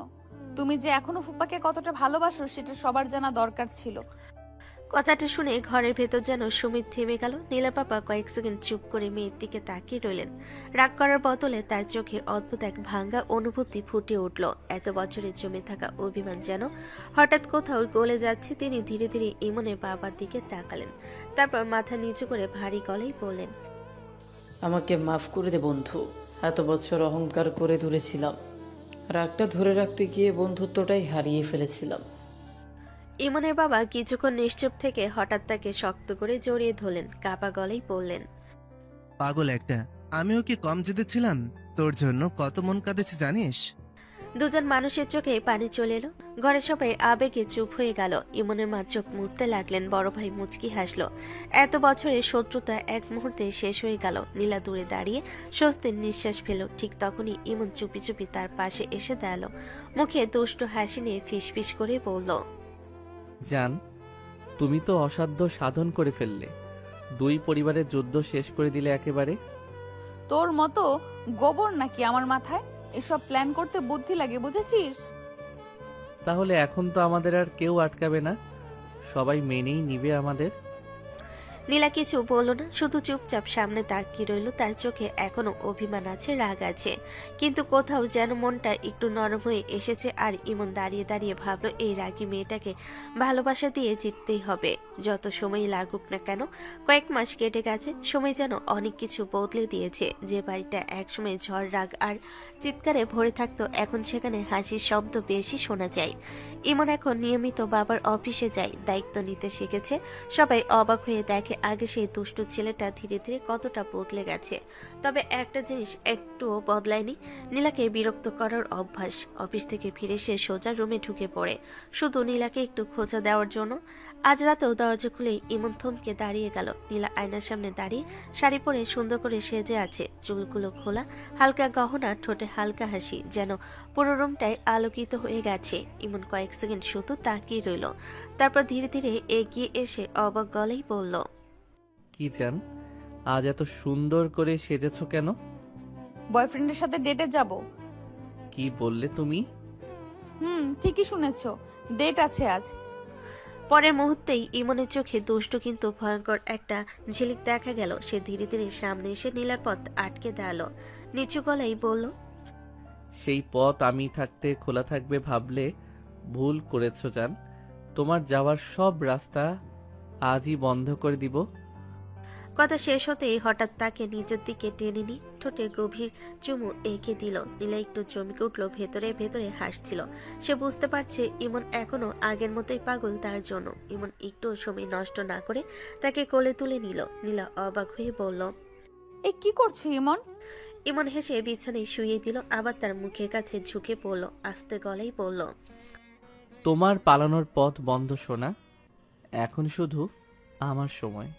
তুমি যে এখনো ফুপাকে কতটা ভালোবাসো সেটা সবার জানা দরকার ছিল। কথাটা শুনে ঘরের ভেতর যেন সুমিত থেমে গেল। নীলা পাপা কয়েক সেকেন্ড চুপ করে মেয়ের দিকে তাকিয়ে রইলেন। রাগ করার বদলে তার চোখে অদ্ভুত এক ভাঙ্গা অনুভূতি ফুটে উঠল। এত বছরের জমে থাকা অভিমান যেন হঠাৎ কোথাও গলে যাচ্ছে। তিনি ধীরে ধীরে ইমনের বাবার দিকে তাকালেন, তারপর মাথা নিচু করে ভারী গলায় বললেন, আমাকে মাফ করে দে বন্ধু। এত বছর অহংকার করে দূরে ছিলাম, রাগটা ধরে রাখতে গিয়ে বন্ধুত্বটাই হারিয়ে ফেলেছিলাম। ইমনের বাবা কিছুক্ষণ নিশ্চুপ থেকে হঠাৎ তাকে শক্ত করে জড়িয়ে ধরলেন, কাপা গলায় বললেন, পাগল একটা, আমিও কি কম জেদেছিলাম? তোর জন্য কত মন কাঁদেছে জানিস? দুজন মানুষের চোখে পানি চলে এলো। ঘরে সবাই আবেগে চুপ হয়ে গেল। ইমনের মা চোখ মুছতে লাগলেন, বড় ভাই মুচকি হাসলো। এত বছরের শত্রুতা এক মুহূর্তে শেষ হয়ে গেল। নীলা দূরে দাঁড়িয়ে স্বস্তির নিঃশ্বাস ফেল। ঠিক তখনই ইমন চুপি চুপি তার পাশে এসে দাঁড়ালো, মুখে দুষ্ট হাসি নিয়ে ফিসফিস করে বলল, জান, তুমি তো অসাধ্য সাধন করে ফেললে। দুই পরিবারের যুদ্ধ শেষ করে দিলে একেবারে। তোর মতো গোবর নাকি আমার মাথায়? এসব প্ল্যান করতে বুদ্ধি লাগে, বুঝেছিস? তাহলে এখন তো আমাদের আর কেউ আটকাবে না, সবাই মেনেই নিবে আমাদের। নীলা কিছু বলল না, শুধু চুপচাপ সামনে তাকিয়ে রইল। তার চোখে এখনো অভিমান আছে, রাগ আছে, কিন্তু কোথাও যেন মনটা একটু নরম হয়ে এসেছে। আর ইমন দাঁড়িয়ে দাঁড়িয়ে ভাবলো, এই রাগী মেয়েটাকে ভালোবাসা দিয়ে জিততেই হবে, যত সময় লাগুক না কেন। কয়েক মাস কেটে গেছে, সময় যেন অনেক কিছু বদলে দিয়েছে। যে বাড়িটা একসময় ঝড়, রাগ আর চিৎকারে ভরে থাকতো, এখন সেখানে হাসির শব্দ বেশি শোনা যায়। ইমন এখন নিয়মিত বাবার অফিসে যায়, দায়িত্ব নিতে শিখেছে। সবাই অবাক হয়ে দেখে আগে সেই দুষ্টু ছেলেটা ধীরে ধীরে কতটা বদলে গেছে। তবে একটা জিনিস একটুও বদলায়নি, নীলাকে বিরক্ত করার অভ্যাস। অফিস থেকে ফিরে সে সোজা রুমে ঢুকে পড়ে, শুধু নীলাকে একটু খোঁজা দেওয়ার জন্য। আজ রাতেও দরজা খুলে ইমন থমকে দাঁড়িয়ে গেল। নীলা আয়নার সামনে দাঁড়িয়ে শাড়ি পরে সুন্দর করে সেজে আছে, চুলগুলো খোলা, হালকা গহনা, ঠোঁটে হালকা হাসি, যেন পুরো রুমটাই আলোকিত হয়ে গেছে। ইমন কয়েক সেকেন্ড শুধু তাকিয়ে রইল, তারপর ধীরে ধীরে এগিয়ে এসে অবাক গলায় বলল, কি জান, আজ এত সুন্দর করে সেজেছো কেন? বয়ফ্রেন্ডের সাথে ডেটে যাব। কি বললে তুমি? ঠিকই শুনেছো, ডেট আছে আজ। পরের মুহূর্তেই ইমনের চোখে দুষ্ট কিন্তু ভয়ঙ্কর একটা ঝিলিক দেখা গেল। সে ধীরে ধীরে সামনে এসে নীলার পথ আটকে দাঁড়ালো, নিচু গলায় বলল, সেই পথ আমি থাকতে খোলা থাকবে ভাবলে ভুল করেছো জান। তোমার যাওয়ার সব রাস্তা আজই বন্ধ করে দিব। কথা শেষ হতেই হঠাৎ তাকে নিজের দিকে টেনে নিয়ে ঠোঁটে গভীর চুমু এঁকে দিল। নীলা একটু চমকে উঠল, ভেতরে ভেতরে হাসছিল। সে বুঝতে পারছে ইমন এখনো আগের মতোই পাগল তার জন্য। ইমন একটু সময় নষ্ট না করে তাকে কোলে তুলে নিল। নীলা অবাক হয়ে বলল, এ কি করছো ইমন? ইমন হেসে বিছানায় শুইয়ে দিল, আবার তার মুখের কাছে ঝুঁকে পড়ল, আস্তে গলায় বলল, তোমার পালানোর পথ বন্ধ শোনা, এখন শুধু আমার সময়।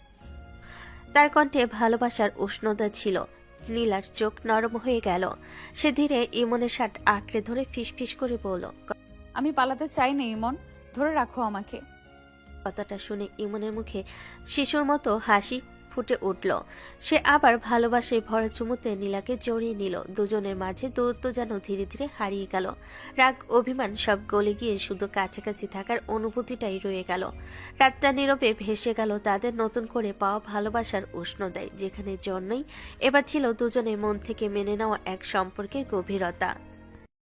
তার কণ্ঠে ভালোবাসার উষ্ণতা ছিল। নীলার চোখ নরম হয়ে গেল। সে ধীরে ইমনের শার্ট আঁকড়ে ধরে ফিসফিস করে বলল, আমি পালাতে চাই না ইমন, ধরে রাখো আমাকে। কথাটা শুনে ইমনের মুখে শিশুর মতো হাসি ফুটে উঠল। সে আবার ভালোবাসায় ভরা চুমুতে নীলাকে জড়িয়ে নিল। দুজনের মাঝে দূরত্ব যেন ধীরে ধীরে হারিয়ে গেল। রাগ, অভিমান সব গলে গিয়ে শুধু কাছাকাছি থাকার অনুভূতিটাই রয়ে গেল। রাতটা নীরবে ভেসে গেল তাদের নতুন করে পাওয়া ভালোবাসার উষ্ণতায়, যেখানে জন্যই এবার ছিল দুজনের মন থেকে মেনে নেওয়া এক সম্পর্কের গভীরতা।